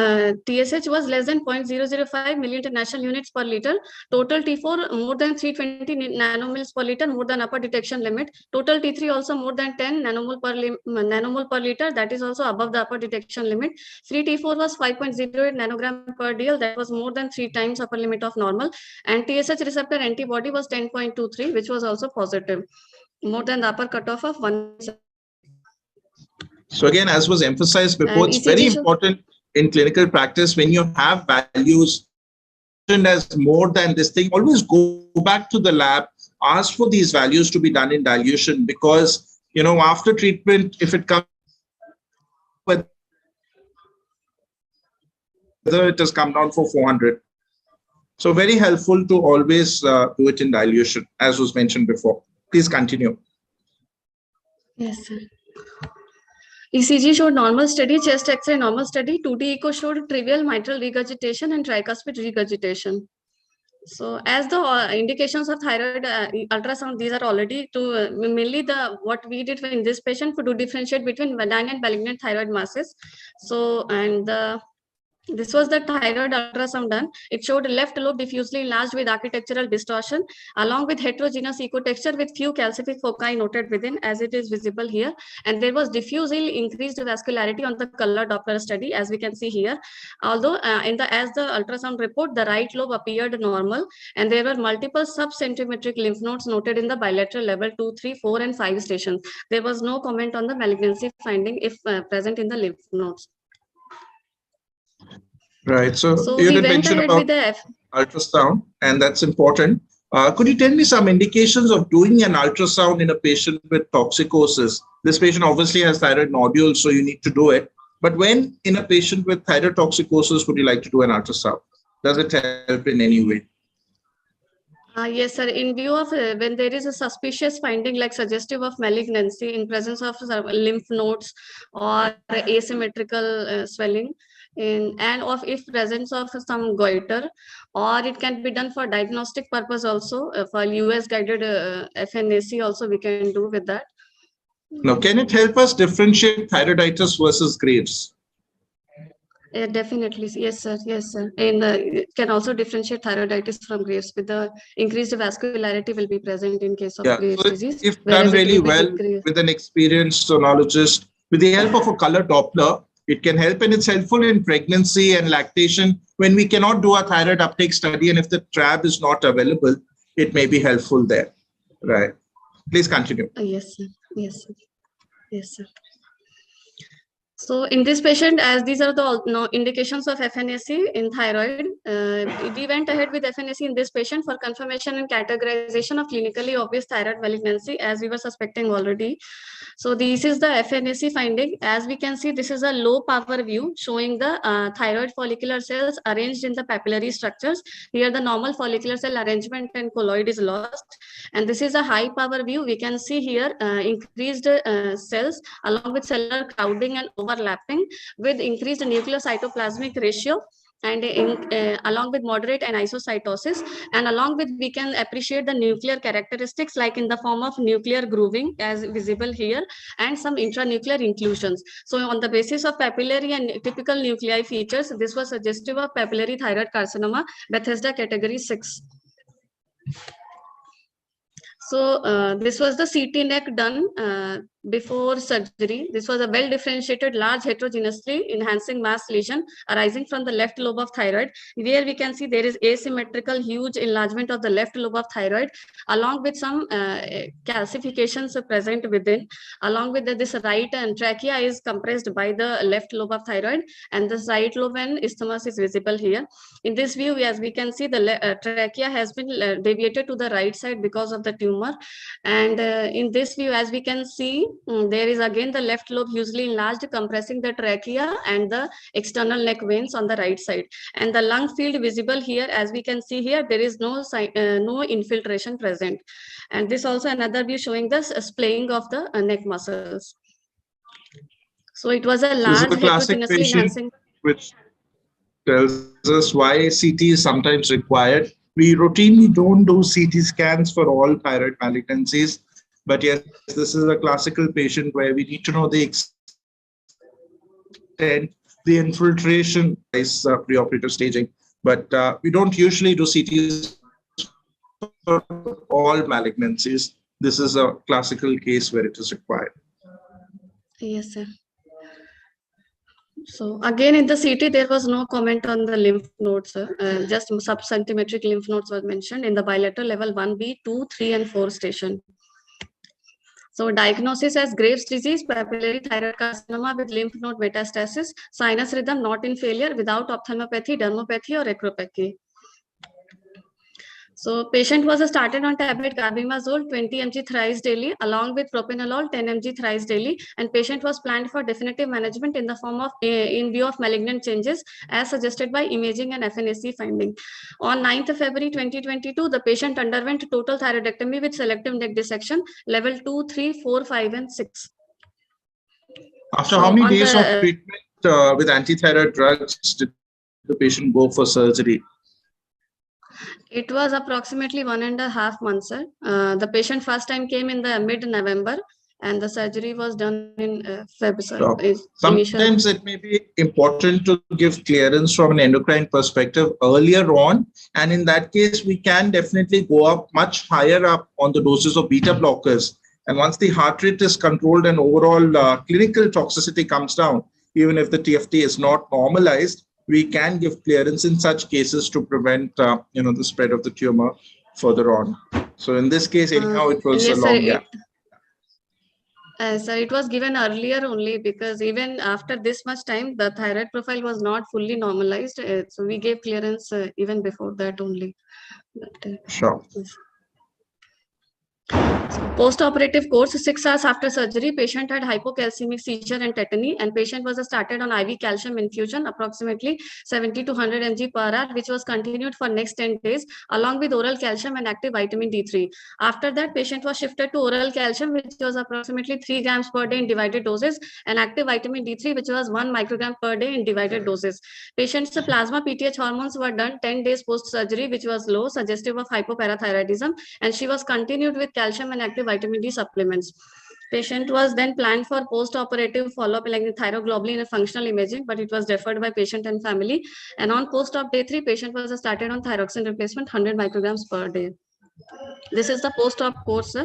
TSH was less than 0.005 million international units per liter. Total T4 more than 320 nanomils per liter, more than upper detection limit. Total T3 also more than 10 nanomol per liter. That is also above the upper detection limit. Free T4 was 5.08 nanogram per dl. That was more than 3 times upper limit of normal. And TSH receptor antibody was 10.23, which was also positive, more than the upper cutoff of 1. So again, as was emphasized before, And it's very ECG important in clinical practice when you have values as more than this thing, always go back to the lab, ask for these values to be done in dilution, because, you know, after treatment, if it comes, whether it has come down for 400. So very helpful to always do it in dilution, as was mentioned before. Please continue. Yes, sir. ECG showed normal steady, chest X-ray normal steady, 2D echo showed trivial mitral regurgitation and tricuspid regurgitation. So as the indications of thyroid ultrasound, these are already to mainly what we did in this patient to differentiate between benign and malignant thyroid masses. So, and this was the thyroid ultrasound done. It showed left lobe diffusely enlarged with architectural distortion, along with heterogeneous ecotexture with few calcific foci noted within, as it is visible here. And there was diffusely increased vascularity on the color Doppler study, as we can see here. Although as the ultrasound report, the right lobe appeared normal, and there were multiple subcentimetric lymph nodes noted in the bilateral level 2, 3, 4, and 5 stations. There was no comment on the malignancy finding if present in the lymph nodes. Right. So we you did went mention ahead about with the ultrasound, and that's important. Could you tell me some indications of doing an ultrasound in a patient with toxicosis? This patient obviously has thyroid nodules, so you need to do it. But when in a patient with thyroid toxicosis would you like to do an ultrasound? Does it help in any way? Yes, sir. In view of when there is a suspicious finding like suggestive of malignancy in presence of lymph nodes or asymmetrical swelling, and of if presence of some goiter, or it can be done for diagnostic purpose also. For US guided FNAC also we can do with that. Now, can it help us differentiate thyroiditis versus Graves? Definitely, yes, sir. Yes, sir. And it can also differentiate thyroiditis from Graves. With the increased vascularity will be present in case of Graves so disease. If done really well with an experienced sonologist, with the help of a color Doppler, it can help, and it's helpful in pregnancy and lactation when we cannot do a thyroid uptake study, and if the TRAB is not available, it may be helpful there. Right. Please continue. Yes, sir. Yes, sir. Yes, sir. So in this patient, as these are the indications of FNAC in thyroid, we went ahead with FNAC in this patient for confirmation and categorization of clinically obvious thyroid malignancy, as we were suspecting already. So this is the FNAC finding. As we can see, this is a low power view showing the thyroid follicular cells arranged in the papillary structures. Here the normal follicular cell arrangement and colloid is lost. And this is a high power view. We can see here increased cells along with cellular crowding and overlapping with increased nucleocytoplasmic ratio, and along with moderate anisocytosis, and along with we can appreciate the nuclear characteristics like in the form of nuclear grooving as visible here, and some intranuclear inclusions. So on the basis of papillary and typical nuclei features, this was suggestive of papillary thyroid carcinoma, Bethesda category 6. So this was the CT neck done before surgery. This was a well-differentiated, large, heterogeneously enhancing mass lesion arising from the left lobe of thyroid, where we can see there is asymmetrical, huge enlargement of the left lobe of thyroid, along with some calcifications present within. Along with this right and trachea is compressed by the left lobe of thyroid, and the right lobe and isthmus is visible here. In this view, as we can see, the trachea has been deviated to the right side because of the tumor. And in this view, as we can see, there is again the left lobe hugely enlarged, compressing the trachea and the external neck veins on the right side. And the lung field visible here, as we can see here, there is no infiltration present. And this also another view showing the splaying of the neck muscles. So it was a large heterogeneously enhancing, which tells us why CT is sometimes required. We routinely don't do CT scans for all thyroid malignancies, but yes, this is a classical patient where we need to know the extent, the infiltration is preoperative staging, but we don't usually do CTs for all malignancies. This is a classical case where it is required. Yes, sir. So again, in the CT, there was no comment on the lymph nodes, just subcentimetric lymph nodes were mentioned in the bilateral level 1B, 2, 3, and 4 station. So diagnosis as Graves' disease, papillary thyroid carcinoma with lymph node metastasis, sinus rhythm not in failure without ophthalmopathy, dermopathy or acropathy. So patient was started on tablet carbimazole 20 mg thrice daily along with propranolol 10 mg thrice daily, and patient was planned for definitive management in the form of in view of malignant changes as suggested by imaging and Fnsc finding. On 9th of February 2022, the patient underwent total thyroidectomy with selective neck dissection level 2, 3, 4, 5 and 6. After So how many on days the, of treatment with antithyroid drugs did the patient go for surgery? It was approximately 1.5 months, sir. The patient first time came in the mid-November and the surgery was done in February. Sure. Sometimes it may be important to give clearance from an endocrine perspective earlier on. And in that case, we can definitely go up much higher up on the doses of beta blockers. And once the heart rate is controlled and overall clinical toxicity comes down, even if the TFT is not normalized, we can give clearance in such cases to prevent the spread of the tumor further on. So in this case, anyhow, it was yes, a long sir, gap. Sir, it was given earlier only because even after this much time, the thyroid profile was not fully normalized. So we gave clearance even before that only. But, sure. Post-operative course, 6 hours after surgery, patient had hypocalcemic seizure and tetany, and patient was started on IV calcium infusion, approximately 70 to 100 mg per hour, which was continued for next 10 days, along with oral calcium and active vitamin D3. After that, patient was shifted to oral calcium, which was approximately 3 grams per day in divided doses, and active vitamin D3, which was 1 microgram per day in divided doses. Patient's plasma PTH hormones were done 10 days post-surgery, which was low, suggestive of hypoparathyroidism, and she was continued with calcium and active vitamin D supplements. Patient was then planned for post-operative follow-up like thyroglobulin and functional imaging, but it was deferred by patient and family. And on post-op day 3, patient was started on thyroxine replacement 100 micrograms per day. This is the post-op course.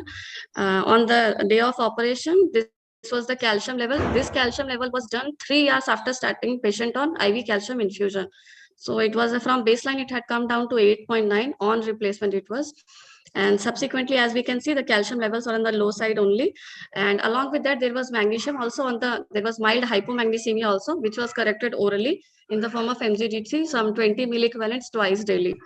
On the day of operation, this was the calcium level. This calcium level was done 3 hours after starting patient on IV calcium infusion. So it was from baseline, it had come down to 8.9 on replacement it was. And subsequently, as we can see, the calcium levels are on the low side only. And along with that, there was magnesium also there was mild hypomagnesemia also, which was corrected orally in the form of MGD3, some 20 milliequivalents twice daily.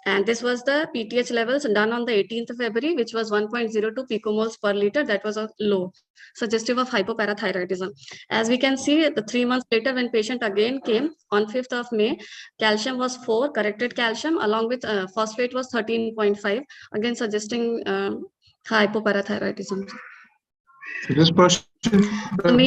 And this was the PTH levels done on the 18th of February, which was 1.02 picomoles per liter. That was a low, suggestive of hypoparathyroidism. As we can see, the 3 months later, when patient again came on 5th of May, calcium was 4, corrected calcium, along with phosphate was 13.5, again suggesting hypoparathyroidism. So this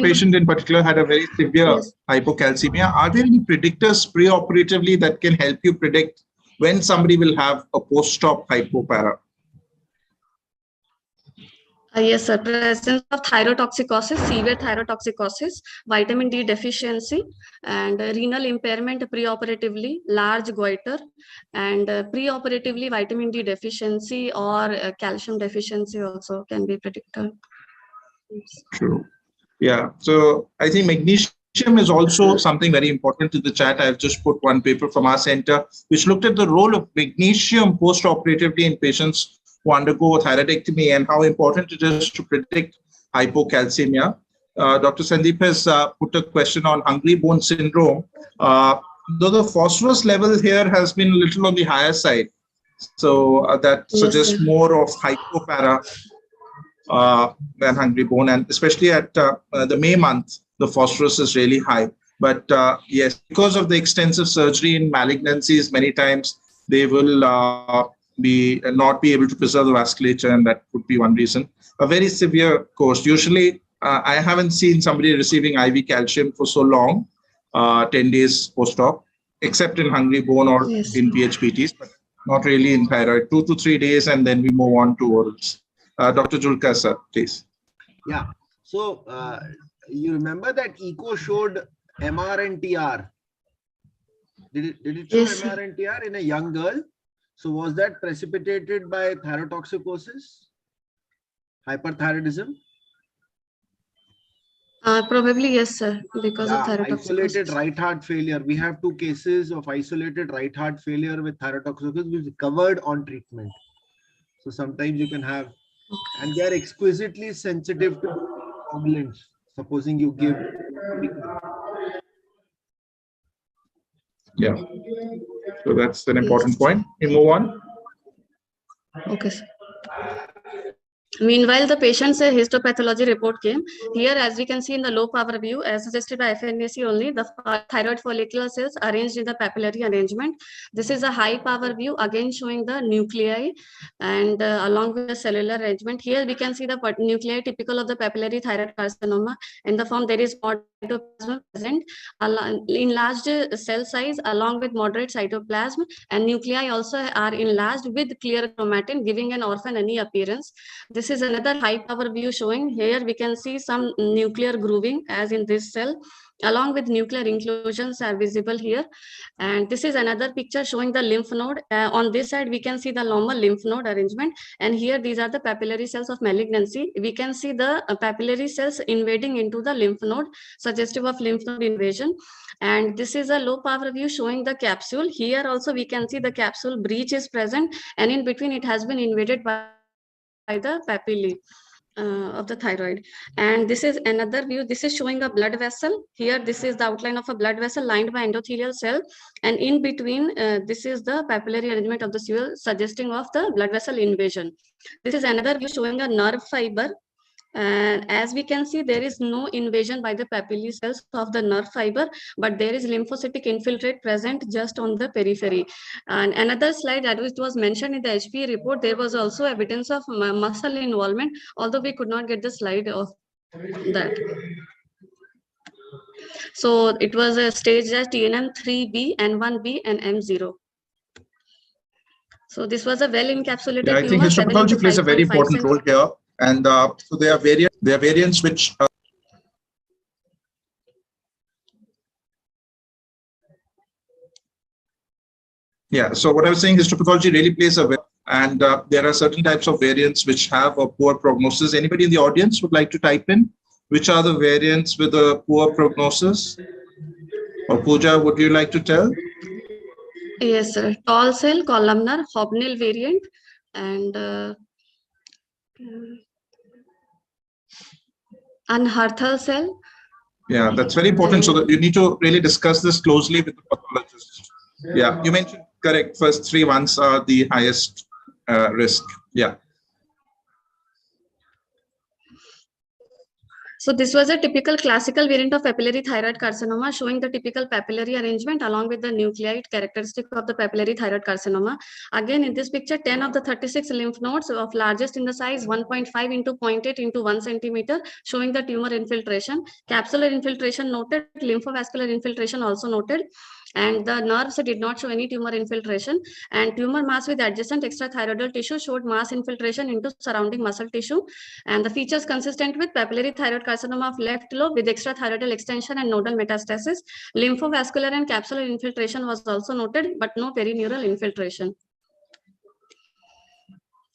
patient in particular had a very severe hypocalcemia. Are there any predictors pre-operatively that can help you predict when somebody will have a post-op hypopara? Yes, sir. Presence of thyrotoxicosis, severe thyrotoxicosis, vitamin D deficiency, and renal impairment preoperatively, large goiter, and preoperatively vitamin D deficiency or calcium deficiency also can be predicted. True. Yeah. So I think magnesium is also something very important to the chat. I've just put one paper from our center, which looked at the role of magnesium post-operatively in patients who undergo thyroidectomy and how important it is to predict hypocalcemia. Dr. Sandeep has put a question on hungry bone syndrome. Though the phosphorus level here has been a little on the higher side, so that suggests more of hypopara than hungry bone, and especially at the May month, the phosphorus is really high. But yes, because of the extensive surgery in malignancies, many times they will not be able to preserve the vasculature, and that could be one reason. A very severe course. Usually, I haven't seen somebody receiving IV calcium for so long, 10 days post-op, except in hungry bone or in PHPTs, but not really in thyroid. 2 to 3 days, and then we move on to orals. Dr. Julka, sir, please. Yeah. So you remember that echo showed MR and TR? Did it show MR and TR in a young girl? So was that precipitated by thyrotoxicosis, hyperthyroidism? Probably yes, sir, because of thyrotoxicosis. Isolated right heart failure. We have 2 cases of isolated right heart failure with thyrotoxicosis which covered on treatment. So sometimes you can have and they are exquisitely sensitive to coagulants. Supposing you give Yeah. So that's an important point. We move on. Okay, sir. Meanwhile, the patient's histopathology report came. Here, as we can see in the low power view, as suggested by Fnsc only, the thyroid follicular cells arranged in the papillary arrangement. This is a high power view, again showing the nuclei and along with the cellular arrangement. Here we can see the nuclei typical of the papillary thyroid carcinoma. In the form, there is cytoplasm present, enlarged cell size along with moderate cytoplasm, and nuclei also are enlarged with clear chromatin, giving an orphan any appearance. This is another high power view showing. Here we can see some nuclear grooving as in this cell, along with nuclear inclusions are visible here. And this is another picture showing the lymph node. On this side, we can see the normal lymph node arrangement. And here, these are the papillary cells of malignancy. We can see the papillary cells invading into the lymph node, suggestive of lymph node invasion. And this is a low power view showing the capsule. Here also, we can see the capsule breach is present, and in between, it has been invaded by the papillae of the thyroid. And this is another view. This is showing a blood vessel. Here, this is the outline of a blood vessel lined by endothelial cell. And in between, this is the papillary arrangement of the cell, suggesting of the blood vessel invasion. This is another view showing a nerve fiber. And as we can see, there is no invasion by the papillae cells of the nerve fiber, but there is lymphocytic infiltrate present just on the periphery. And another slide that was mentioned in the HPA report, there was also evidence of muscle involvement, although we could not get the slide of that. So it was a stage as TNM 3B, N1B, and M0. So this was a well encapsulated. Yeah, I think histopathology plays a very important role here. And so there are variants which yeah, so what I was saying, histopathology really plays a role, and there are certain types of variants which have a poor prognosis. Anybody in the audience would like to type in which are the variants with a poor prognosis? Or Pooja, would you like to tell? Yes, sir. Tall cell, columnar, Hobnail variant, and Untitled cell. Yeah, that's very important. So that you need to really discuss this closely with the pathologist. Yeah, you mentioned correct. First three ones are the highest risk. Yeah. So this was a typical classical variant of papillary thyroid carcinoma, showing the typical papillary arrangement along with the nucleate characteristic of the papillary thyroid carcinoma. Again, in this picture, 10 of the 36 lymph nodes of largest in the size 1.5 into 0.8 into 1 centimeter, showing the tumor infiltration. Capsular infiltration noted, lymphovascular infiltration also noted. And the nerves did not show any tumor infiltration, and tumor mass with adjacent extrathyroidal tissue showed mass infiltration into surrounding muscle tissue, and the features consistent with papillary thyroid carcinoma of left lobe with extrathyroidal extension and nodal metastasis. Lymphovascular and capsular infiltration was also noted, but no perineural infiltration.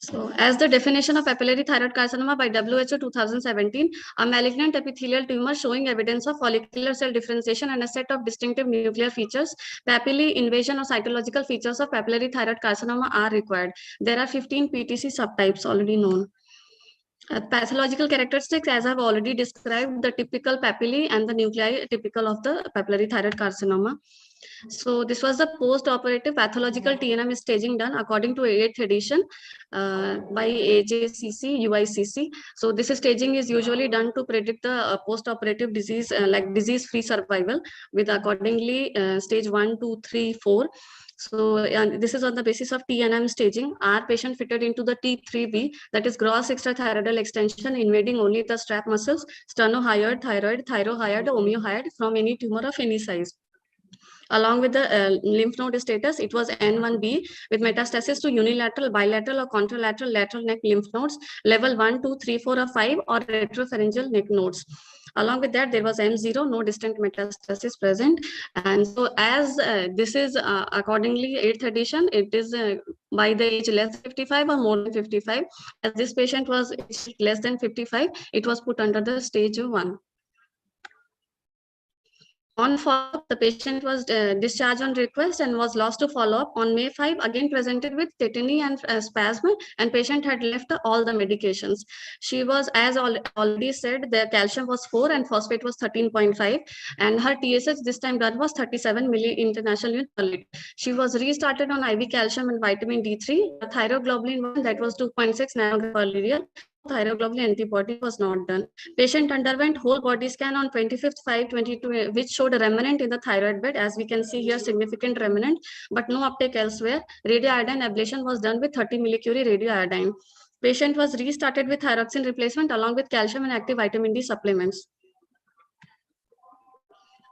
So, as the definition of papillary thyroid carcinoma by WHO 2017, a malignant epithelial tumor showing evidence of follicular cell differentiation and a set of distinctive nuclear features. Papillae invasion or cytological features of papillary thyroid carcinoma are required. There are 15 PTC subtypes already known. Pathological characteristics, as I've already described, the typical papillae and the nuclei typical of the papillary thyroid carcinoma. So this was the post-operative pathological TNM staging done according to 8th edition by AJCC, UICC. So this staging is usually done to predict the post-operative disease, like disease-free survival, with accordingly stage 1, 2, 3, 4. So this is on the basis of TNM staging. Our patient fitted into the T3B, that is gross extrathyroidal extension invading only the strap muscles, sternohyoid, thyroid, thyrohyoid, omeohyoid from any tumor of any size. Along with the lymph node status, it was N1B with metastasis to unilateral, bilateral, or contralateral lateral neck lymph nodes, level 1, 2, 3, 4, or 5, or retropharyngeal neck nodes. Along with that, there was M0, no distant metastasis present. And so as this is accordingly 8th edition, it is by the age less than 55 or more than 55. As this patient was less than 55, it was put under the stage 1. On follow-up, the patient was discharged on request and was lost to follow-up. On May 5, again presented with tetany and spasm, and patient had left all the medications. She was, as already said, the calcium was 4 and phosphate was 13.5, and her TSH this time done was 37 milli international unit per liter. She was restarted on IV calcium and vitamin D3. The thyroglobulin that was 2.6 nanogram per liter. Thyroglobulin antibody was not done. Patient underwent whole body scan on 25th 5/22, which showed a remnant in the thyroid bed. As we can see here, significant remnant, but no uptake elsewhere. Radioiodine ablation was done with 30 millicurie radioiodine. Patient was restarted with thyroxine replacement along with calcium and active vitamin D supplements.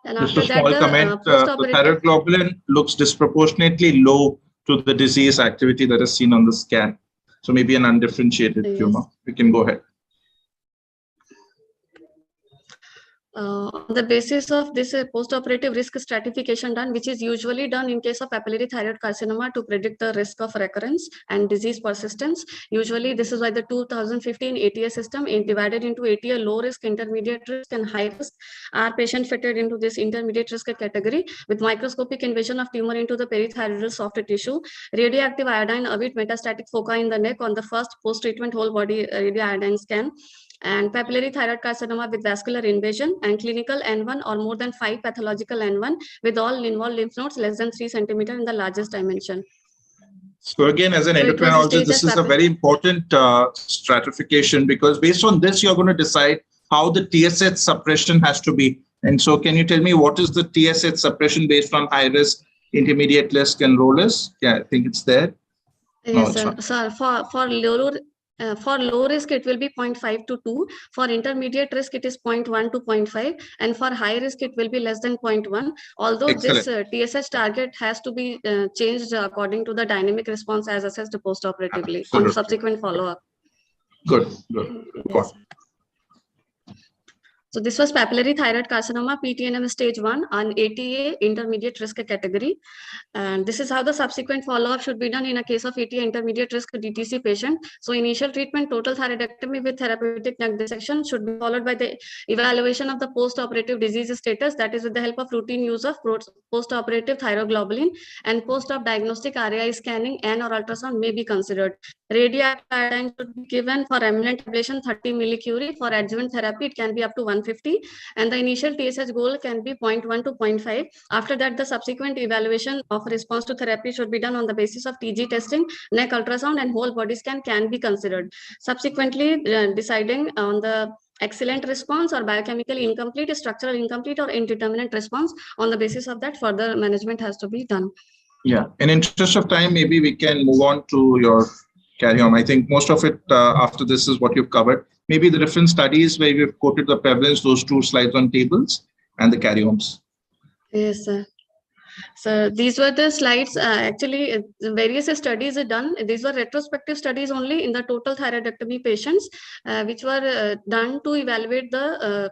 And Just after a small that, comment. The post-operative thyroglobulin looks disproportionately low to the disease activity that is seen on the scan. So maybe an undifferentiated tumor. We can go ahead. On the basis of this post-operative risk stratification done, which is usually done in case of papillary thyroid carcinoma to predict the risk of recurrence and disease persistence. Usually this is why the 2015 ATA system is divided into ATA low risk, intermediate risk and high risk. Our patient fitted into this intermediate risk category with microscopic invasion of tumor into the perithyroidal soft tissue, radioactive iodine with metastatic foci in the neck on the first post-treatment whole body radioiodine scan, and papillary thyroid carcinoma with vascular invasion and clinical N1 or more than 5 pathological N1 with all involved lymph nodes less than 3 centimeter in the largest dimension. So again, as an endocrinologist, this is a very important stratification, because based on this, you're going to decide how the TSH suppression has to be. And so can you tell me what is the TSH suppression based on high risk, intermediate risk and low risk? Yeah, I think it's there. Yes, no, sir. For low risk, it will be 0.5 to 2. For intermediate risk, it is 0.1 to 0.5. And for high risk, it will be less than 0.1. Although Excellent. this TSH target has to be changed according to the dynamic response as assessed post-operatively on subsequent follow-up. Good, good. Yes. So this was papillary thyroid carcinoma, PTNM stage 1 on ATA intermediate risk category. And this is how the subsequent follow-up should be done in a case of ATA intermediate risk DTC patient. So initial treatment, total thyroidectomy with therapeutic neck dissection should be followed by the evaluation of the post-operative disease status, that is with the help of routine use of post-operative thyroglobulin, and post-op diagnostic RAI scanning and or ultrasound may be considered. Radioactive iodine should be given for remnant ablation 30 millicurie. For adjuvant therapy, it can be up to 150, and the initial TSH goal can be 0.1 to 0.5. After that, the subsequent evaluation of response to therapy should be done on the basis of TG testing, neck ultrasound, and whole body scan can be considered. Subsequently, deciding on the excellent response or biochemically incomplete, structural incomplete, or indeterminate response, on the basis of that, further management has to be done. Yeah, in interest of time, maybe we can move on to your carry-on. I think most of it after this is what you've covered. Maybe the different studies where we've quoted the prevalence, those 2 slides on tables, and the carry-ons. Yes, sir. So these were the slides. Actually, various studies are done. These were retrospective studies only in the total thyroidectomy patients, which were done to evaluate the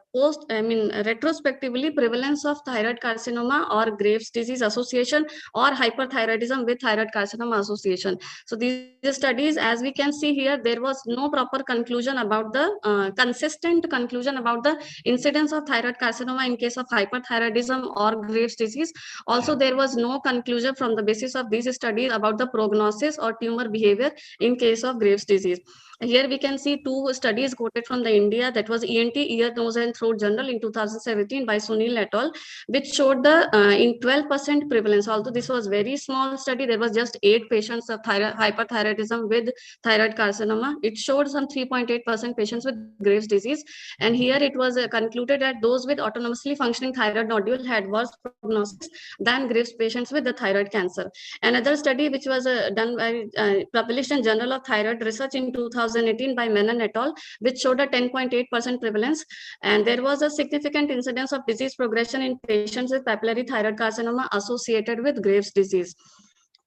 retrospectively prevalence of thyroid carcinoma or Graves' disease association or hyperthyroidism with thyroid carcinoma association. So these studies, as we can see here, there was no proper conclusion about the consistent conclusion about the incidence of thyroid carcinoma in case of hyperthyroidism or Graves' disease. Also, there was no conclusion from the basis of these studies about the prognosis or tumor behavior in case of Graves' disease. Here we can see 2 studies quoted from the India, that was ENT, Ear, Nose and Throat Journal in 2017 by Sunil et al., which showed the in 12% prevalence. Although this was very small study, there was just 8 patients of hyperthyroidism with thyroid carcinoma. It showed some 3.8% patients with Graves' disease. And here it was concluded that those with autonomously functioning thyroid nodule had worse prognosis than Graves' patients with the thyroid cancer. Another study which was done by published in Journal of Thyroid Research in 2018 by Menon et al., which showed a 10.8% prevalence, and there was a significant incidence of disease progression in patients with papillary thyroid carcinoma associated with Graves' disease.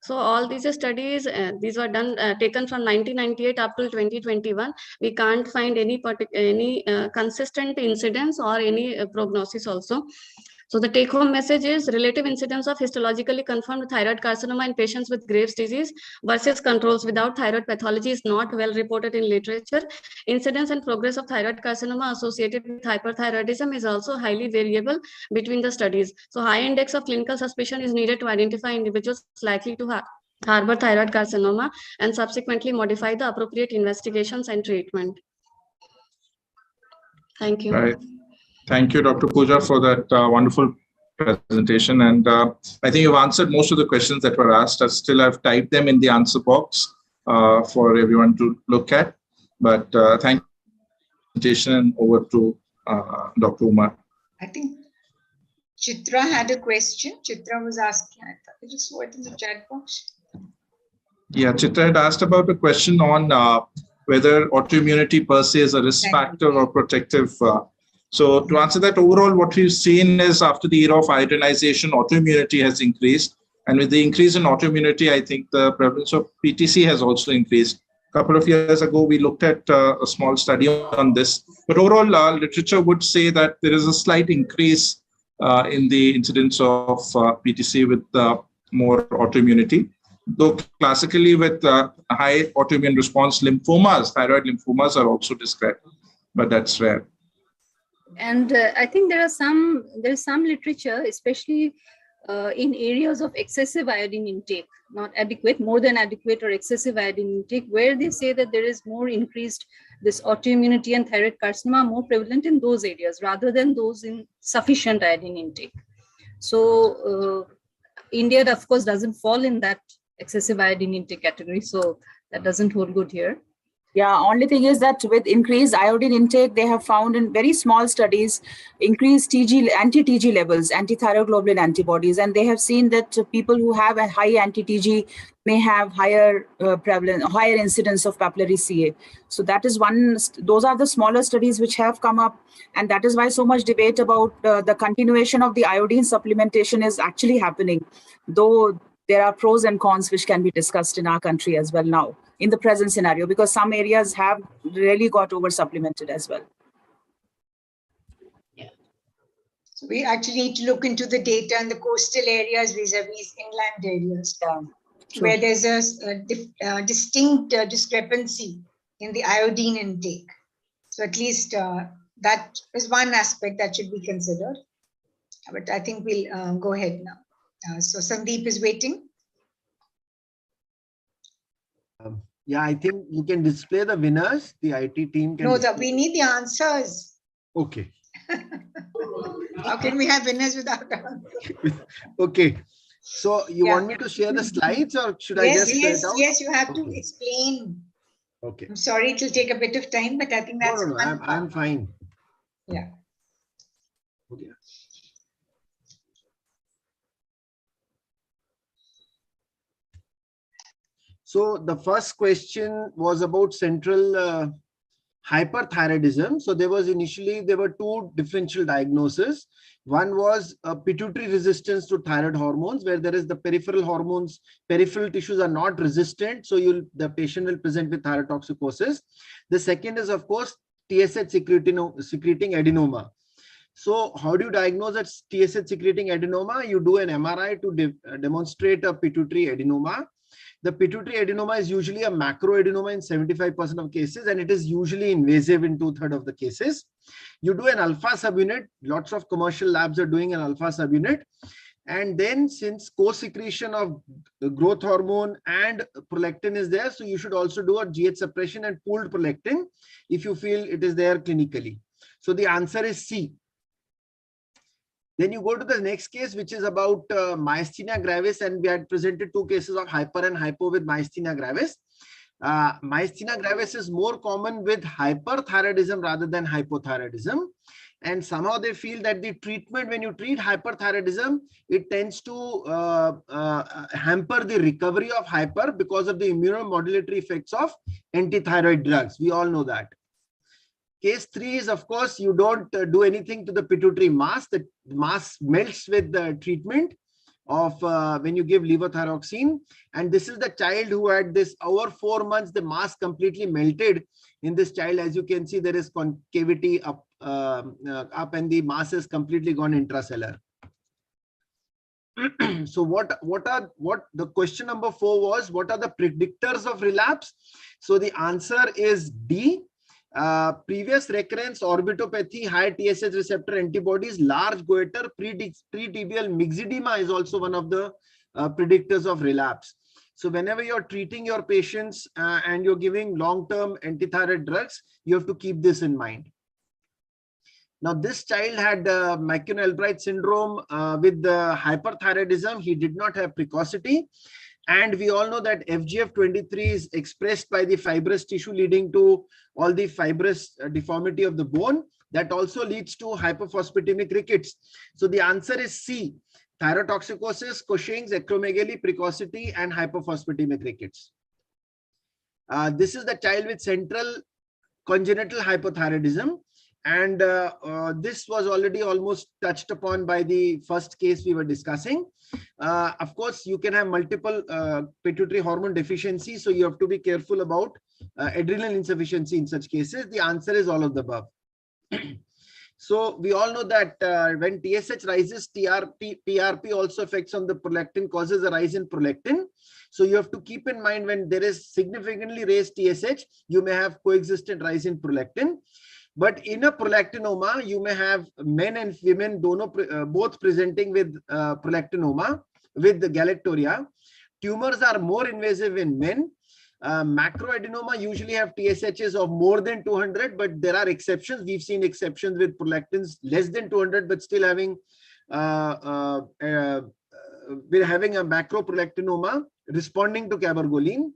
So all these studies, these were done taken from 1998 up till 2021. We can't find any consistent incidence or any prognosis also. So the take-home message is relative incidence of histologically confirmed thyroid carcinoma in patients with Graves' disease versus controls without thyroid pathology is not well reported in literature. Incidence and progress of thyroid carcinoma associated with hyperthyroidism is also highly variable between the studies. So high index of clinical suspicion is needed to identify individuals likely to harbor thyroid carcinoma and subsequently modify the appropriate investigations and treatment. Thank you. Right. Thank you, Dr. Pooja, for that wonderful presentation. And I think you've answered most of the questions that were asked. I still have typed them in the answer box for everyone to look at. But thank you for the presentation. Over to Dr. Umar. I think Chitra had a question. Chitra was asking, I thought I just saw it in the chat box. Yeah, Chitra had asked about a question on whether autoimmunity per se is a risk factor or protective. So to answer that, overall, what we've seen is after the era of iodinization, autoimmunity has increased. And with the increase in autoimmunity, I think the prevalence of PTC has also increased. A couple of years ago, we looked at a small study on this. But overall, literature would say that there is a slight increase in the incidence of PTC with more autoimmunity. Though classically with high autoimmune response lymphomas, thyroid lymphomas are also described, but that's rare. And I think there's some literature, especially in areas of excessive iodine intake, not adequate, more than adequate or excessive iodine intake, where they say that there is more increased this autoimmunity and thyroid carcinoma more prevalent in those areas rather than those in sufficient iodine intake. So India, of course, doesn't fall in that excessive iodine intake category, so that doesn't hold good here. Yeah, only thing is that with increased iodine intake, they have found in very small studies increased anti-TG levels, anti-thyroglobulin antibodies, and they have seen that people who have a high anti-TG may have higher prevalence, higher incidence of papillary CA. So that is one. Those are the smaller studies which have come up, and that is why so much debate about the continuation of the iodine supplementation is actually happening, though there are pros and cons which can be discussed in our country as well now in the present scenario, because some areas have really got over supplemented as well. Yeah. So we actually need to look into the data in the coastal areas vis-a-vis inland areas, where there's a distinct discrepancy in the iodine intake. So at least that is one aspect that should be considered. But I think we'll go ahead now. So Sandeep is waiting. Yeah, I think you can display the winners. The IT team can. No, we need the answers. Okay. How can we have winners without answers? Okay. So you want me to share the slides, or should I just share it out? Yes, you have to explain. Okay. I'm sorry, it will take a bit of time, but I think that's no, I'm fine. Yeah. Okay. So the first question was about central hyperthyroidism. So there were two differential diagnoses. One was pituitary resistance to thyroid hormones, where there is the peripheral hormones, peripheral tissues are not resistant. So the patient will present with thyrotoxicosis. The second is, of course, TSH secreting adenoma. So how do you diagnose a TSH secreting adenoma? You do an MRI to demonstrate a pituitary adenoma. The pituitary adenoma is usually a macroadenoma in 75% of cases, and it is usually invasive in 2/3 of the cases. You do an alpha subunit. Lots of commercial labs are doing an alpha subunit. And then since co-secretion of the growth hormone and prolactin is there, so you should also do a GH suppression and pooled prolactin if you feel it is there clinically. So the answer is C. Then you go to the next case, which is about myasthenia gravis, and we had presented two cases of hyper and hypo with myasthenia gravis. Myasthenia gravis is more common with hyperthyroidism rather than hypothyroidism. And somehow they feel that the treatment, when you treat hyperthyroidism, it tends to hamper the recovery of hyper because of the immunomodulatory effects of antithyroid drugs. We all know that. Case 3 is, of course, you don't do anything to the pituitary mass. The mass melts with the treatment of when you give levothyroxine. And this is the child who had this over 4 months, the mass completely melted in this child. As you can see, there is concavity up and the mass has completely gone intracellular. So what the question number 4 was, what are the predictors of relapse? So the answer is D. Previous recurrence, orbitopathy, high TSH receptor antibodies, large goiter, pretibial myxedema is also one of the predictors of relapse. So whenever you're treating your patients and you're giving long-term antithyroid drugs, you have to keep this in mind. Now, this child had McCune-Albright syndrome with the hyperthyroidism. He did not have precocity. And we all know that FGF23 is expressed by the fibrous tissue, leading to all the fibrous deformity of the bone. That also leads to hypophosphatemic rickets. So the answer is C. Thyrotoxicosis, Cushing's, acromegaly, precocity, and hypophosphatemic rickets. This is the child with central congenital hypothyroidism. And this was already almost touched upon by the first case we were discussing. Of course, you can have multiple pituitary hormone deficiency, so you have to be careful about adrenal insufficiency in such cases. The answer is all of the above. So we all know that when TSH rises, PRP also affects on the prolactin, causes a rise in prolactin. So you have to keep in mind when there is significantly raised TSH, you may have coexistent rise in prolactin. But in a prolactinoma, you may have men and women both presenting with prolactinoma with the galactoria. Tumors are more invasive in men. Macroadenoma usually have TSHs of more than 200, but there are exceptions. We've seen exceptions with prolactins less than 200, but still having we're having a macroprolactinoma responding to cabergoline.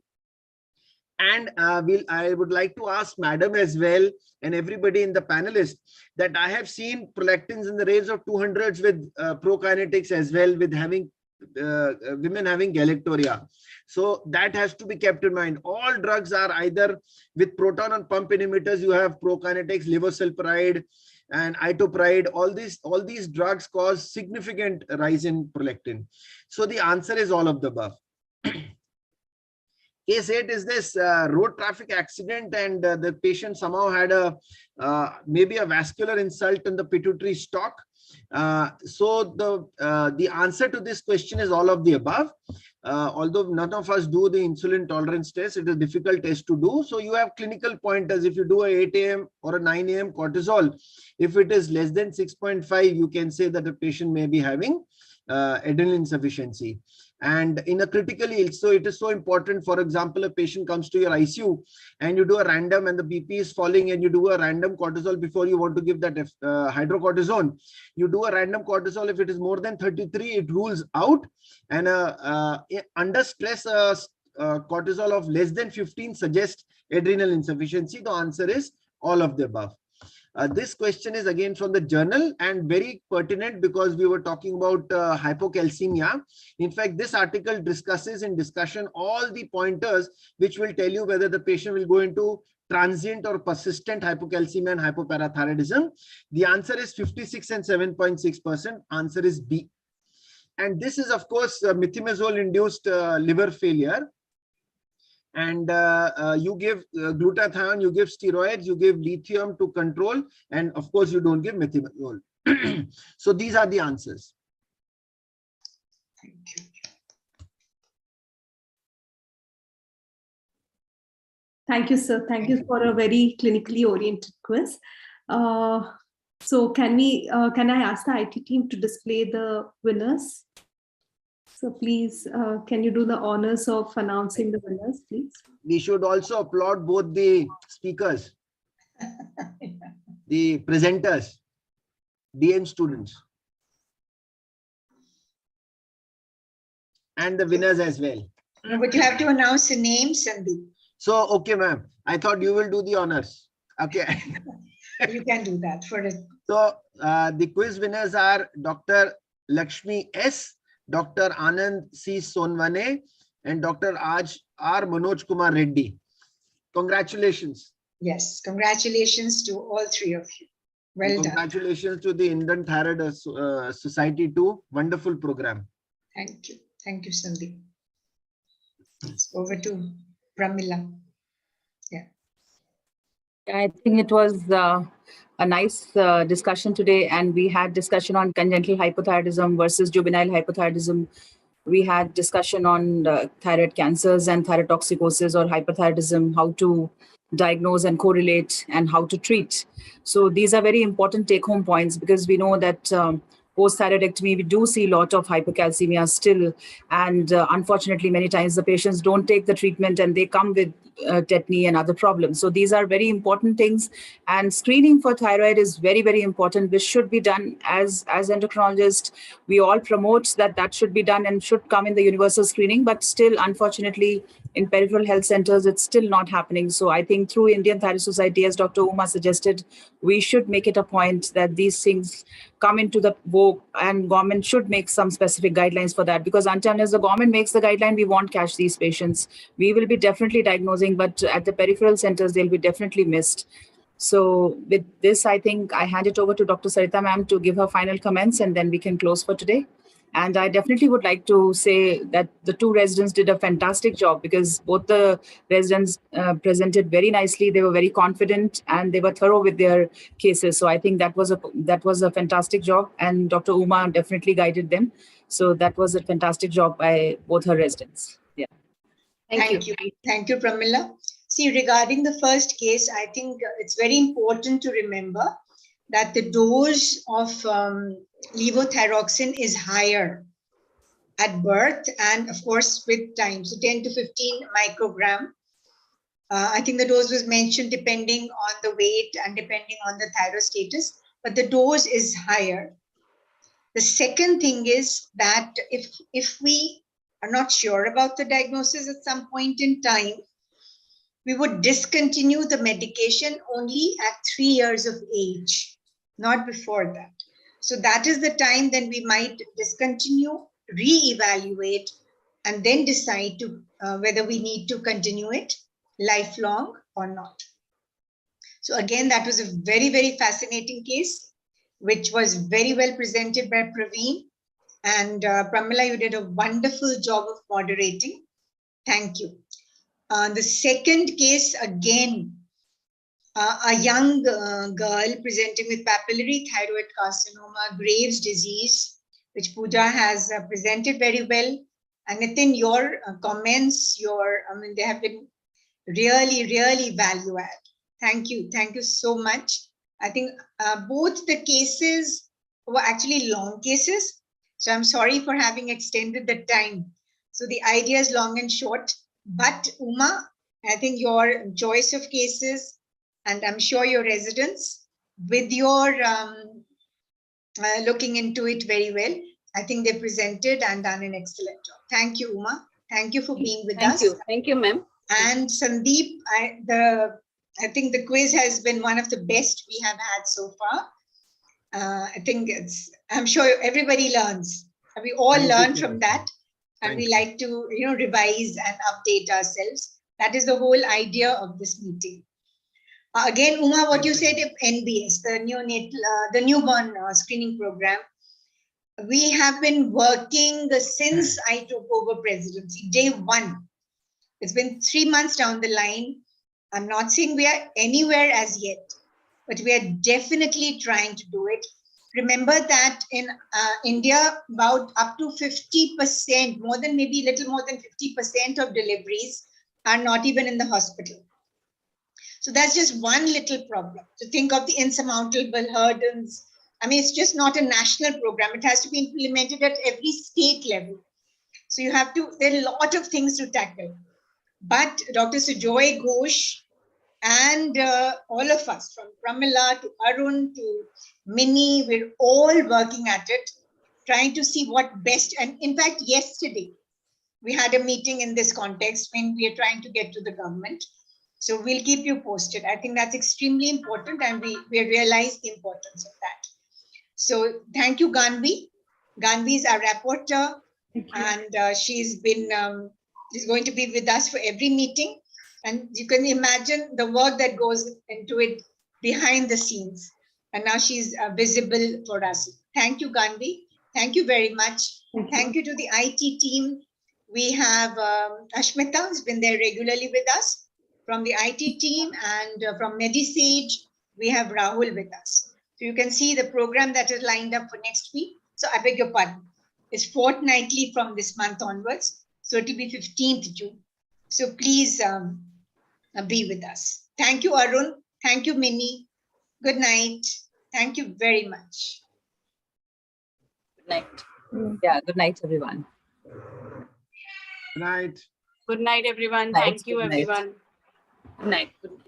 And I would like to ask Madam as well and everybody in the panelists that I have seen prolactins in the range of 200s with prokinetics as well, with having women having galactoria. So that has to be kept in mind. All drugs are either with proton and pump inhibitors. You have prokinetics, levosulfuride, and itopride. All these drugs cause significant rise in prolactin. So the answer is all of the above. Case 8 is this road traffic accident, and the patient somehow had maybe a vascular insult in the pituitary stalk. So the answer to this question is all of the above. Although none of us do the insulin tolerance test, it is a difficult test to do. So you have clinical pointers. If you do a 8 AM or a 9 AM cortisol, if it is less than 6.5, you can say that the patient may be having adrenal insufficiency. And in a critically ill, so it is so important. For example, a patient comes to your ICU and you do a random and the BP is falling, and you do a random cortisol before you want to give that hydrocortisone. You do a random cortisol. If it is more than 33, it rules out. And under stress, cortisol of less than 15 suggests adrenal insufficiency. The answer is all of the above. This question is again from the journal and very pertinent because we were talking about hypocalcemia. In fact, this article discusses in discussion all the pointers which will tell you whether the patient will go into transient or persistent hypocalcemia and hypoparathyroidism. The answer is 56 and 7.6%. Answer is B. And this is, of course, methimazole-induced liver failure. And you give glutathione, you give steroids, you give lithium to control, and of course you don't give methimazole. So these are the answers. Thank you. Thank you, sir. Thank you for a very clinically oriented quiz. So can I ask the IT team to display the winners? So please, can you do the honors of announcing the winners, please? We should also applaud both the speakers, the presenters, DM students, and the winners as well. But you have to announce the names, Sandeep. So, okay, ma'am. I thought you will do the honors. Okay. You can do that for it. So, the quiz winners are Dr. Lakshmi S., Dr. Anand C. Sonwane, and Dr. R. Manoj Kumar Reddy. Congratulations. Yes, congratulations to all three of you. Well done. Congratulations to the Indian Thyroid Society too. Wonderful program. Thank you. Thank you, Sandeep. Over to Pramila. Yeah. I think it was a nice discussion today, and we had discussion on congenital hypothyroidism versus juvenile hypothyroidism. We had discussion on thyroid cancers and thyrotoxicosis or hyperthyroidism, how to diagnose and correlate and how to treat. So these are very important take-home points, because we know that post-thyroidectomy, we do see a lot of hypercalcemia still. And unfortunately, many times the patients don't take the treatment and they come with tetany and other problems. So these are very important things. And screening for thyroid is very, very important. This should be done as endocrinologists. We all promote that should be done and should come in the universal screening. But still, unfortunately, in peripheral health centers, it's still not happening. So I think through Indian Thyroid Society, as Dr. Uma suggested, we should make it a point that these things come into the vogue, and government should make some specific guidelines for that, because until as the government makes the guideline, we won't catch these patients. We will be definitely diagnosing, but at the peripheral centers, they'll be definitely missed. So with this, I think I hand it over to Dr. Sarita ma'am to give her final comments, and then we can close for today. And I definitely would like to say that the two residents did a fantastic job, because both the residents presented very nicely. They were very confident and they were thorough with their cases. So I think that was a fantastic job, and Dr. Uma definitely guided them. So that was a fantastic job by both her residents. Yeah. Thank you. Thank you, Pramila. See, regarding the first case, I think it's very important to remember that the dose of levothyroxine is higher at birth and, of course, with time. So 10 to 15 microgram. I think the dose was mentioned depending on the weight and depending on the thyroid status, but the dose is higher. The second thing is that if we are not sure about the diagnosis at some point in time, we would discontinue the medication only at 3 years of age, not before that. So that is the time then we might discontinue, re-evaluate, and then decide to whether we need to continue it lifelong or not. So again, that was a very, very fascinating case, which was very well presented by Praveen. And Pramila, you did a wonderful job of moderating. Thank you. The second case, again, a young girl presenting with papillary thyroid carcinoma, Graves' disease, which Pooja has presented very well. And Nitin, your comments, they have been really, really value add. Thank you. Thank you so much. I think both the cases were actually long cases. So I'm sorry for having extended the time. So the idea is long and short. But Uma, I think your choice of cases, and I'm sure your residents, with your looking into it very well, I think they presented and done an excellent job. Thank you, Uma. Thank you for being with us. Thank you, ma'am. And Sandeep, I think the quiz has been one of the best we have had so far. I think I'm sure everybody learns. We all learn from that. And we like to, revise and update ourselves. That is the whole idea of this meeting. Again, Uma, what you said of NBS, the newborn screening program, we have been working since I took over presidency, day one. It's been 3 months down the line. I'm not saying we are anywhere as yet, but we are definitely trying to do it. Remember that in India, about up to 50%, maybe a little more than 50% of deliveries are not even in the hospital. So that's just one little problem. To think of the insurmountable hurdles. I mean, it's just not a national program. It has to be implemented at every state level. So there are a lot of things to tackle. But Dr. Sujoy Ghosh and all of us, from Pramila to Arun to Minnie, we're all working at it, trying to see what best. And in fact, yesterday, we had a meeting in this context when we are trying to get to the government. So we'll keep you posted. I think that's extremely important, and we realize the importance of that. So thank you, Ganvi. Ganvi is our rapporteur, and she's going to be with us for every meeting. And you can imagine the work that goes into it behind the scenes. And now she's visible for us. Thank you, Ganvi. Thank you very much. Thank you to the IT team. We have Ashmita, who's been there regularly with us. from the IT team, and from MediSage, we have Rahul with us. So you can see the program that is lined up for next week. So I beg your pardon. It's fortnightly from this month onwards. So it will be 15th June. So please be with us. Thank you, Arun. Thank you, Minnie. Good night. Thank you very much. Good night. Yeah, good night, everyone. Good night. Good night, everyone. Night. Thank you, Good night. everyone. Good night. Good night.